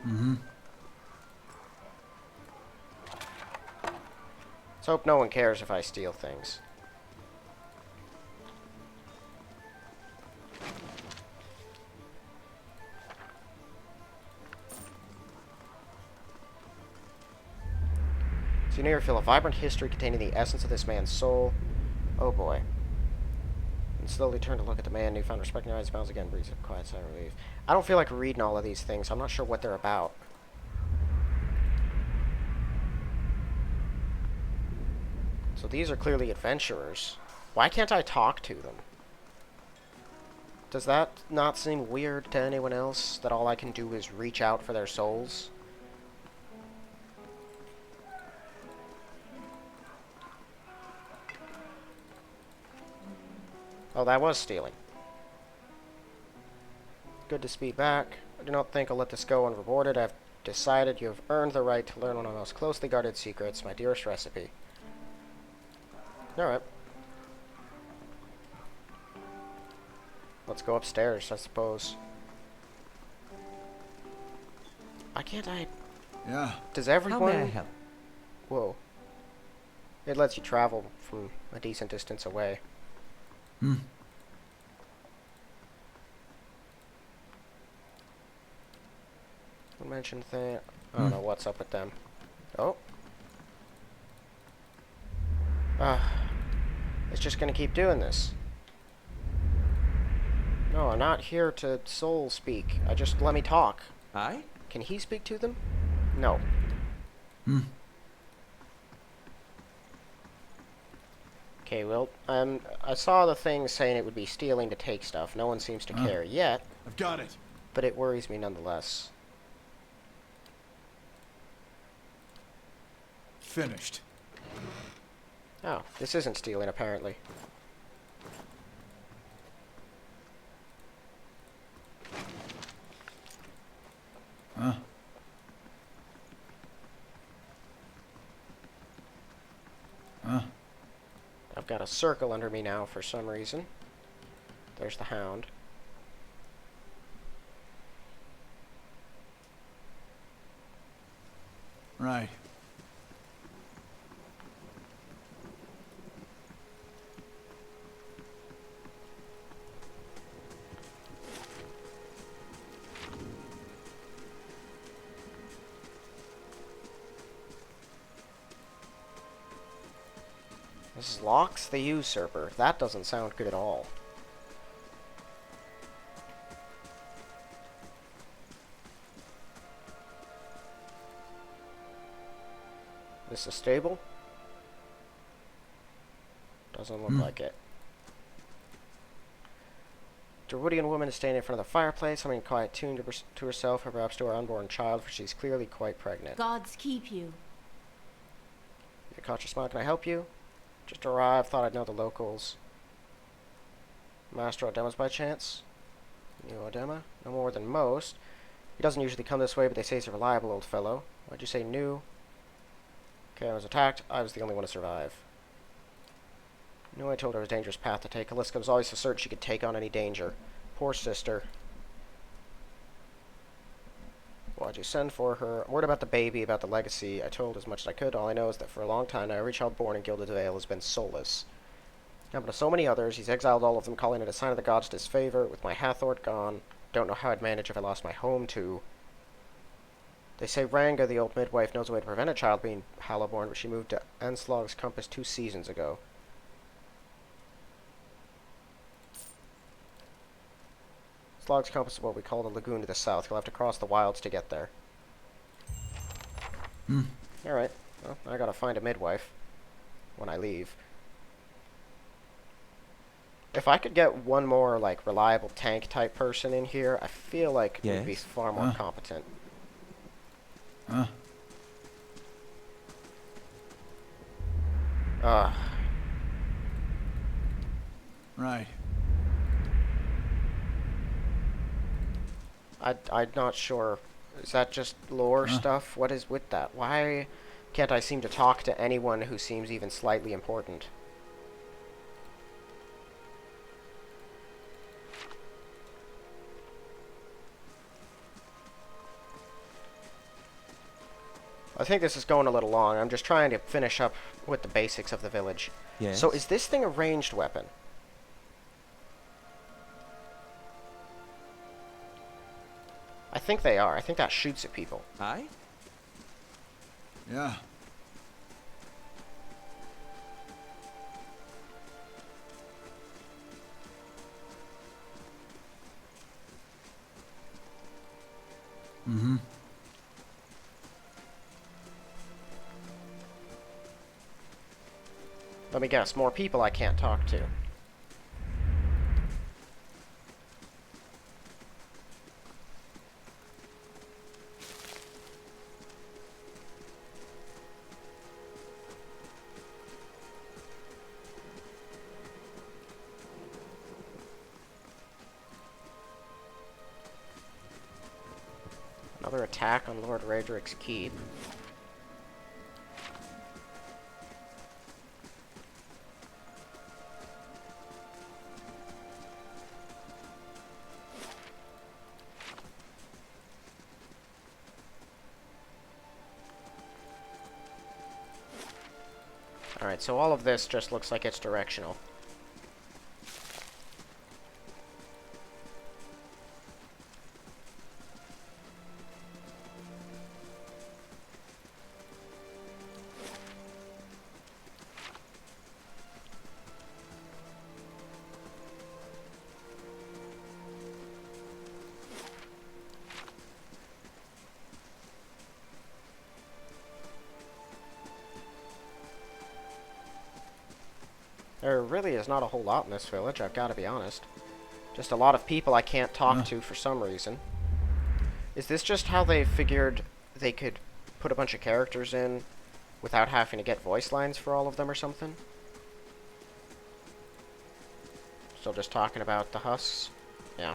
[SPEAKER 2] Mm-hmm.
[SPEAKER 1] Let's hope no one cares if I steal things. So you near feel a vibrant history containing the essence of this man's soul. Oh boy. And slowly turn to look at the man. Newfound respect in your eyes. Smiles again. Breathes a quiet sigh of relief. I don't feel like reading all of these things. I'm not sure what they're about. So these are clearly adventurers. Why can't I talk to them? Does that not seem weird to anyone else? That all I can do is reach out for their souls? Oh, that was stealing. Good to speak back. I do not think I'll let this go unrewarded. I've decided you have earned the right to learn one of my most closely guarded secrets, my dearest recipe. Alright. Let's go upstairs, I suppose. Why can't I...
[SPEAKER 2] Yeah.
[SPEAKER 1] Does everyone...
[SPEAKER 4] How may I help?
[SPEAKER 1] Whoa. It lets you travel from a decent distance away.
[SPEAKER 2] Hmm.
[SPEAKER 1] Mention thing. I don't know what's up with them. Oh. It's just gonna keep doing this. No, I'm not here to soul speak. Just let me talk.
[SPEAKER 4] Aye?
[SPEAKER 1] Can he speak to them? No.
[SPEAKER 2] Hmm.
[SPEAKER 1] Okay, well, I saw the thing saying it would be stealing to take stuff. No one seems to care yet,
[SPEAKER 2] I've got it.
[SPEAKER 1] but it worries me nonetheless.
[SPEAKER 2] Finished.
[SPEAKER 1] Oh, this isn't stealing, apparently.
[SPEAKER 2] Huh? Huh?
[SPEAKER 1] I've got a circle under me now for some reason. There's the hound.
[SPEAKER 2] Right.
[SPEAKER 1] This is Lox the Usurper. That doesn't sound good at all. This is stable? Doesn't look like it. Druidian woman is standing in front of the fireplace, humming a quiet tune to herself, or perhaps to her unborn child, for she's clearly quite pregnant.
[SPEAKER 6] Gods keep you.
[SPEAKER 1] You caught your smile. Can I help you? Just arrived. Thought I'd know the locals. Master Odemas by chance? New Odema? No more than most. He doesn't usually come this way, but they say he's a reliable old fellow. Why'd you say new? Okay, I was attacked. I was the only one to survive. Knew I told her it was a dangerous path to take. Kaliska was always so certain she could take on any danger. Poor sister. Why'd you send for her? Word about the baby, about the legacy. I told as much as I could. All I know is that for a long time now, every child born in Gilded Vale has been soulless. Happened to so many others. He's exiled all of them, calling it a sign of the gods' disfavor. With my Hathor gone, don't know how I'd manage if I lost my home too. They say Ranga, the old midwife, knows a way to prevent a child being Hallowborn, but she moved to Enslog's Compass 2 seasons ago. Slog's Compass is what we call the lagoon to the south. You'll have to cross the wilds to get there. Alright. Well, I gotta find a midwife when I leave. If I could get one more, like, reliable tank type person in here, I feel like it would be
[SPEAKER 4] Yes?
[SPEAKER 1] far more competent.
[SPEAKER 2] Right.
[SPEAKER 1] I'm not sure. Is that just lore stuff? What is with that? Why can't I seem to talk to anyone who seems even slightly important? I think this is going a little long. I'm just trying to finish up with the basics of the village.
[SPEAKER 4] Yes?
[SPEAKER 1] So is this thing a ranged weapon? I think they are. I think that shoots at people.
[SPEAKER 4] Aye?
[SPEAKER 2] Yeah. Mm-hmm.
[SPEAKER 1] Let me guess. More people I can't talk to. Another attack on Lord Raedric's keep. Alright, so all of this just looks like it's directional. There really is not a whole lot in this village, I've got to be honest. Just a lot of people I can't talk to for some reason. Is this just how they figured they could put a bunch of characters in without having to get voice lines for all of them or something? Still just talking about the husks? Yeah.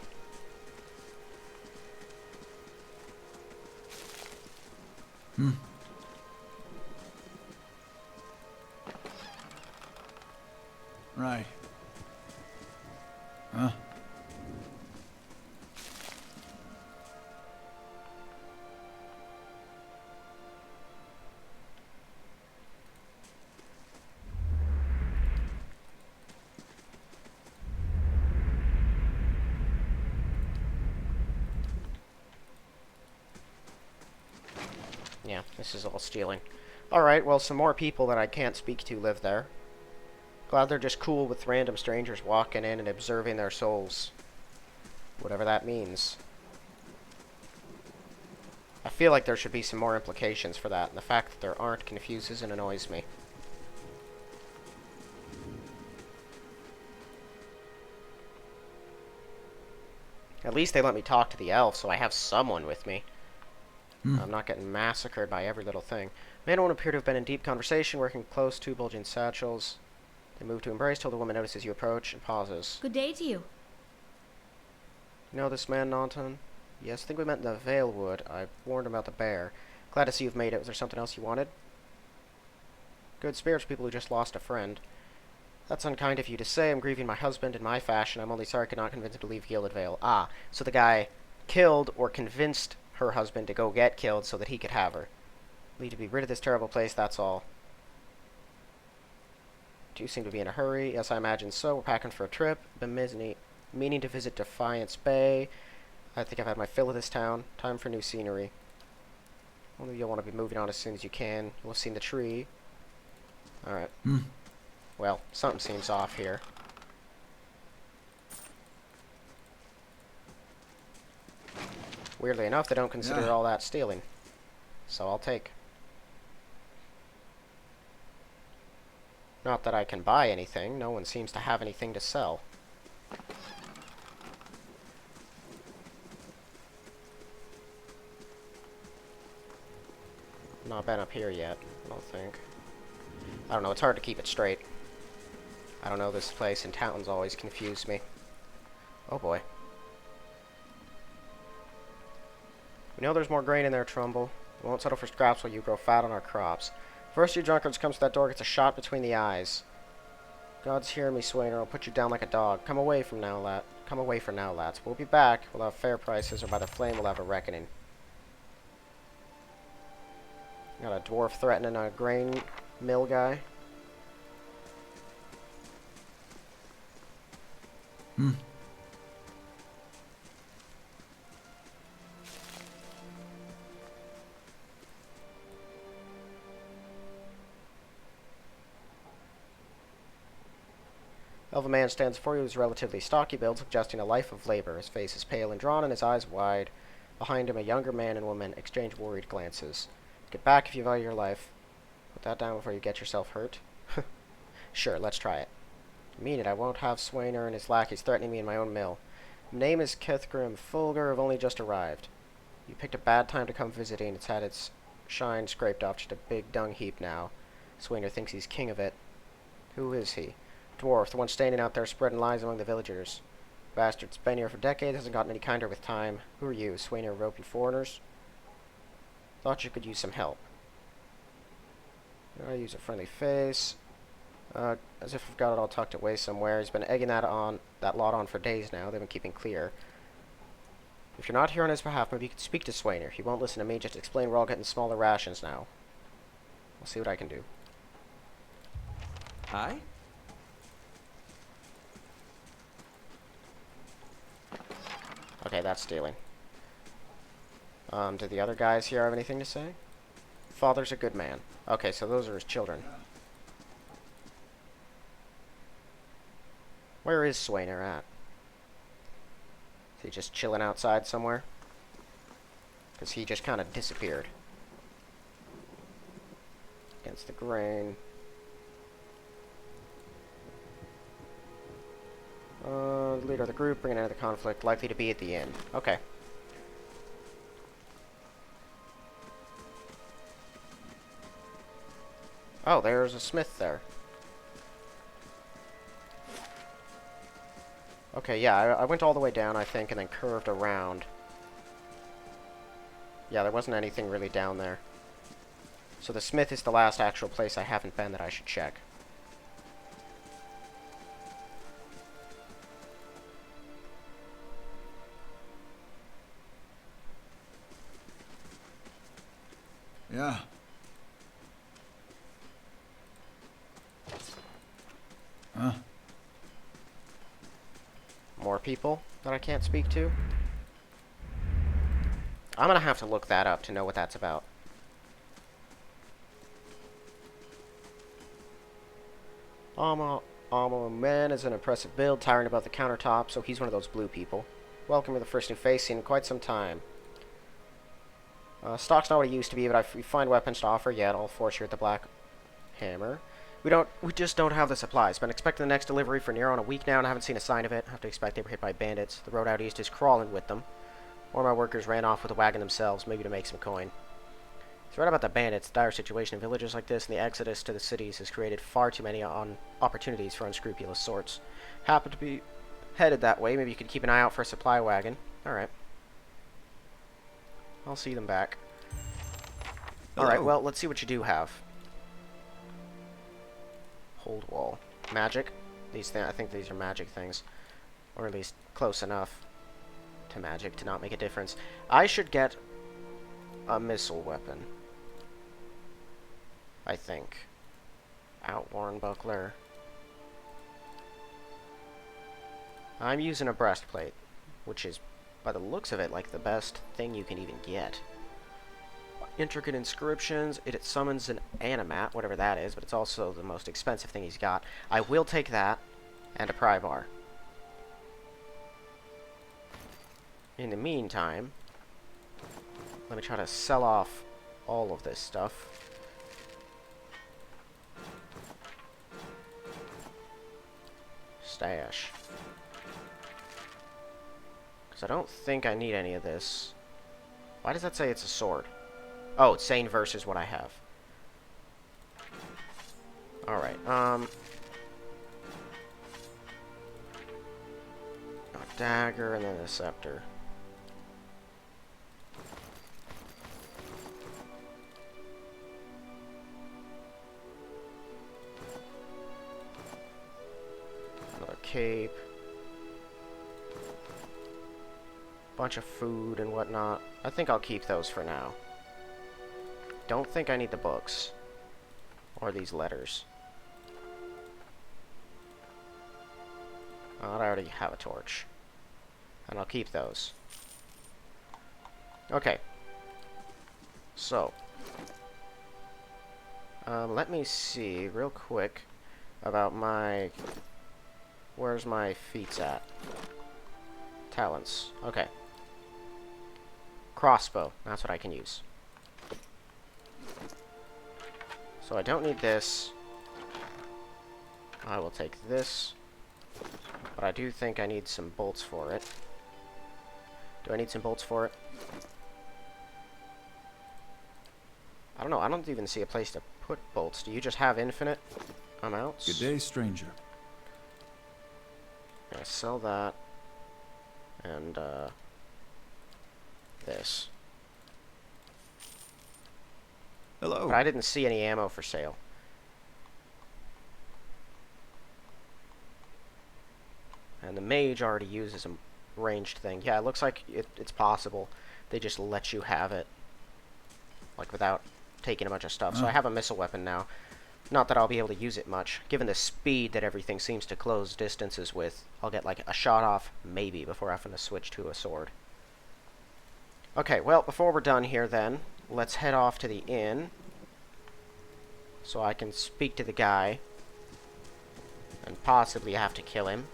[SPEAKER 2] Right. Huh?
[SPEAKER 1] Yeah, this is all stealing. Alright, well, some more people that I can't speak to live there. Glad they're just cool with random strangers walking in and observing their souls. Whatever that means. I feel like there should be some more implications for that, and the fact that there aren't confuses and annoys me. At least they let me talk to the elf, so I have someone with me. I'm not getting massacred by every little thing. Man and woman appear to have been in deep conversation, working close, two bulging satchels. They move to embrace till the woman notices you approach and pauses.
[SPEAKER 8] Good day to you.
[SPEAKER 1] You know this man, Nanton? Yes, I think we met in the Vale Wood. I warned him about the bear. Glad to see you've made it. Was there something else you wanted? Good spirits for people who just lost a friend. That's unkind of you to say. I'm grieving my husband in my fashion. I'm only sorry I could not convince him to leave Gilded Vale. Ah, so the guy killed or convinced her husband to go get killed so that he could have her. Need to be rid of this terrible place, that's all. Do you seem to be in a hurry? Yes, I imagine so. We're packing for a trip. Been meaning to visit Defiance Bay. I think I've had my fill of this town. Time for new scenery. Only you'll want to be moving on as soon as you can. You'll have seen the tree. Alright. Well, something seems off here. Weirdly enough, they don't consider all that stealing. So I'll take. Not that I can buy anything. No one seems to have anything to sell. Not been up here yet, I don't think. I don't know, it's hard to keep it straight. I don't know, this place in town's always confused me. Oh boy. We know there's more grain in there, Trumbull. We won't settle for scraps while you grow fat on our crops. First you drunkards comes to that door gets a shot between the eyes. God's hearing me, Swain, or I'll put you down like a dog. Come away from now, lad. Come away for now, lads. We'll be back. We'll have fair prices, or by the flame we'll have a reckoning. Got a dwarf threatening a grain mill guy. Elven man stands before you, his relatively stocky build, suggesting a life of labor. His face is pale and drawn, and his eyes wide. Behind him, a younger man and woman exchange worried glances. Get back if you value your life. Put that down before you get yourself hurt. Sure, let's try it. I mean it, I won't have Swainer and his lackeys threatening me in my own mill. Name is Kithgrim Fulgur, I've only just arrived. You picked a bad time to come visiting. It's had its shine scraped off just a big dung heap now. Swainer thinks he's king of it. Who is he? Dwarf, the one standing out there spreading lies among the villagers. Bastard's been here for decades, hasn't gotten any kinder with time. Who are you, Swainer roping foreigners? Thought you could use some help. I use a friendly face. As if I've got it all tucked away somewhere. He's been egging that lot on for days now. They've been keeping clear. If you're not here on his behalf, maybe you could speak to Swainer. If he won't listen to me, just explain we're all getting smaller rations now. I'll see what I can do.
[SPEAKER 4] Aye?
[SPEAKER 1] Okay, that's stealing. Do the other guys here have anything to say? Father's a good man. Okay, so those are his children. Where is Swainer at? Is he just chilling outside somewhere? Because he just kind of disappeared. Against the grain. The leader of the group, bringing an end to the conflict, likely to be at the inn. Okay. Oh, there's a smith there. Okay, yeah, I went all the way down, I think, and then curved around. Yeah, there wasn't anything really down there. So the smith is the last actual place I haven't been that I should check.
[SPEAKER 2] Yeah. Huh?
[SPEAKER 1] More people that I can't speak to? I'm gonna have to look that up to know what that's about. Man is an impressive build, towering above the countertop, so he's one of those blue people. Welcome to the first new face seen in quite some time. Stock's not what it used to be, but if we find weapons to offer, yet I'll force you at the Black Hammer. We just don't have the supplies. Been expecting the next delivery for near on a week now, and I haven't seen a sign of it. I have to expect they were hit by bandits. The road out east is crawling with them. Or my workers ran off with the wagon themselves, maybe to make some coin. It's right about the bandits. The dire situation in villages like this and the exodus to the cities has created far too many opportunities for unscrupulous sorts. Happen to be headed that way. Maybe you could keep an eye out for a supply wagon. Alright. I'll see them back. Alright, well, let's see what you do have. Hold wall. Magic. I think these are magic things. Or at least close enough to magic to not make a difference. I should get a missile weapon. I think. Outworn buckler. I'm using a breastplate, which is, by the looks of it, like the best thing you can even get. Intricate inscriptions. It summons an animat, whatever that is, but it's also the most expensive thing he's got. I will take that, and a pry bar. In the meantime, let me try to sell off all of this stuff. Stash. Because I don't think I need any of this. Why does that say it's a sword? Oh, it's saying versus what I have. Alright, a dagger and then a scepter. Another cape. Bunch of food and whatnot. I think I'll keep those for now. Don't think I need the books. Or these letters. I already have a torch. And I'll keep those. Okay. So. Let me see real quick about my... Where's my feats at? Talents. Okay. Crossbow. That's what I can use. So I don't need this. I will take this. But I do think I need some bolts for it. Do I need some bolts for it? I don't know. I don't even see a place to put bolts. Do you just have infinite amounts?
[SPEAKER 2] Good day, stranger.
[SPEAKER 1] Yeah, sell that. And, this.
[SPEAKER 2] Hello.
[SPEAKER 1] But I didn't see any ammo for sale. And the mage already uses a ranged thing. Yeah, it looks like it's possible. They just let you have it. Like, without taking a bunch of stuff. So I have a missile weapon now. Not that I'll be able to use it much. Given the speed that everything seems to close distances with, I'll get, like, a shot off, maybe, before having to switch to a sword. Okay, well, before we're done here, then, let's head off to the inn. So I can speak to the guy. And possibly have to kill him.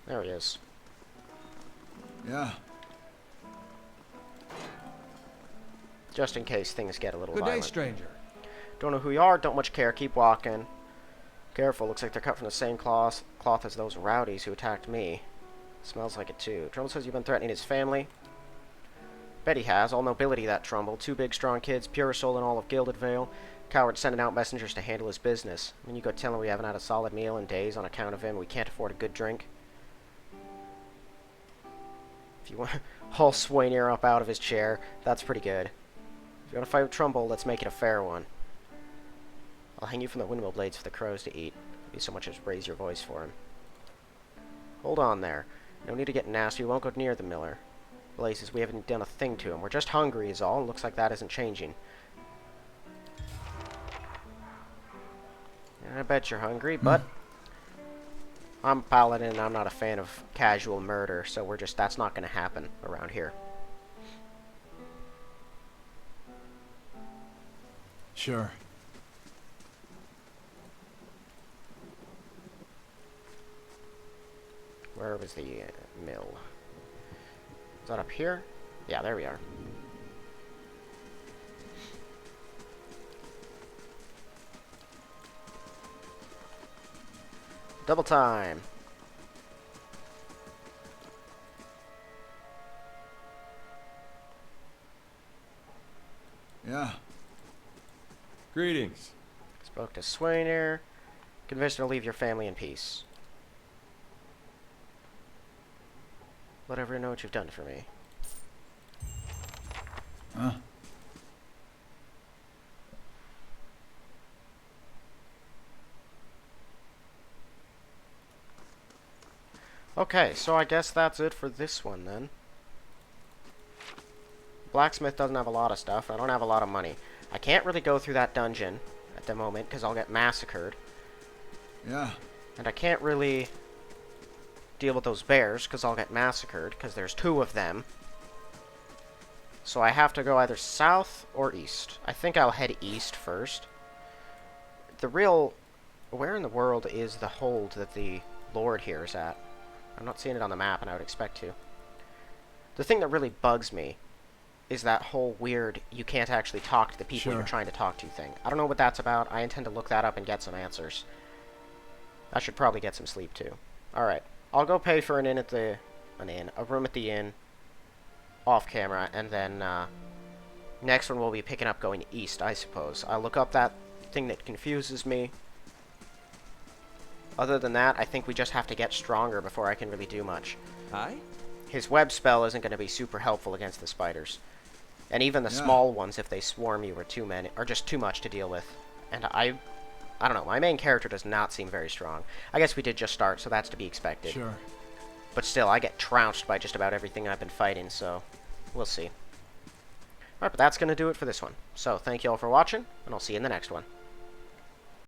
[SPEAKER 1] There he is.
[SPEAKER 2] Yeah.
[SPEAKER 1] Just in case things get a little
[SPEAKER 4] Good day,
[SPEAKER 1] violent.
[SPEAKER 4] stranger.
[SPEAKER 1] Don't know who you are, don't much care, keep walking. Careful, looks like they're cut from the same cloth as those rowdies who attacked me. Smells like it too. Trumbull says you've been threatening his family. Bet he has. All nobility, that Trumbull. Two big, strong kids, purest soul in all of Gilded Vale. Coward sending out messengers to handle his business. When you go tell him we haven't had a solid meal in days on account of him, we can't afford a good drink. If you want to haul Swainier up out of his chair, that's pretty good. If you want to fight with Trumbull, let's make it a fair one. I'll hang you from the windmill blades for the crows to eat. Be so much as raise your voice for him. Hold on there. No need to get nasty. We won't go near the miller. Blazes, we haven't done a thing to him. We're just hungry is all. Looks like that isn't changing. I bet you're hungry, but I'm a paladin and I'm not a fan of casual murder, so that's not going to happen around here.
[SPEAKER 2] Sure.
[SPEAKER 1] Where was the mill? Is that up here? Yeah, there we are. Double time.
[SPEAKER 2] Yeah.
[SPEAKER 4] Greetings.
[SPEAKER 1] Spoke to Swainer. Convinced to leave your family in peace. Let everyone know what you've done for me.
[SPEAKER 2] Huh?
[SPEAKER 1] Okay, so I guess that's it for this one then. Blacksmith doesn't have a lot of stuff. I don't have a lot of money. I can't really go through that dungeon at the moment because I'll get massacred.
[SPEAKER 2] Yeah.
[SPEAKER 1] And I can't really deal with those bears because I'll get massacred because there's 2 of them. So I have to go either south or east. I think I'll head east first. The real... Where in the world is the hold that the Lord here is at? I'm not seeing it on the map, and I would expect to. The thing that really bugs me is that whole weird you can't actually talk to the people you're
[SPEAKER 2] Sure.
[SPEAKER 1] trying to talk to thing. I don't know what that's about. I intend to look that up and get some answers. I should probably get some sleep, too. Alright. I'll go pay for a room at the inn, off camera, and then, next one we'll be picking up going east, I suppose. I'll look up that thing that confuses me. Other than that, I think we just have to get stronger before I can really do much.
[SPEAKER 4] Aye?
[SPEAKER 1] His web spell isn't going to be super helpful against the spiders. And even the
[SPEAKER 2] Yeah.
[SPEAKER 1] small ones, if they swarm you, are just too much to deal with. And I don't know, my main character does not seem very strong. I guess we did just start, so that's to be expected.
[SPEAKER 2] Sure.
[SPEAKER 1] But still, I get trounced by just about everything I've been fighting, so we'll see. Alright, but that's going to do it for this one. So, thank you all for watching, and I'll see you in the next one.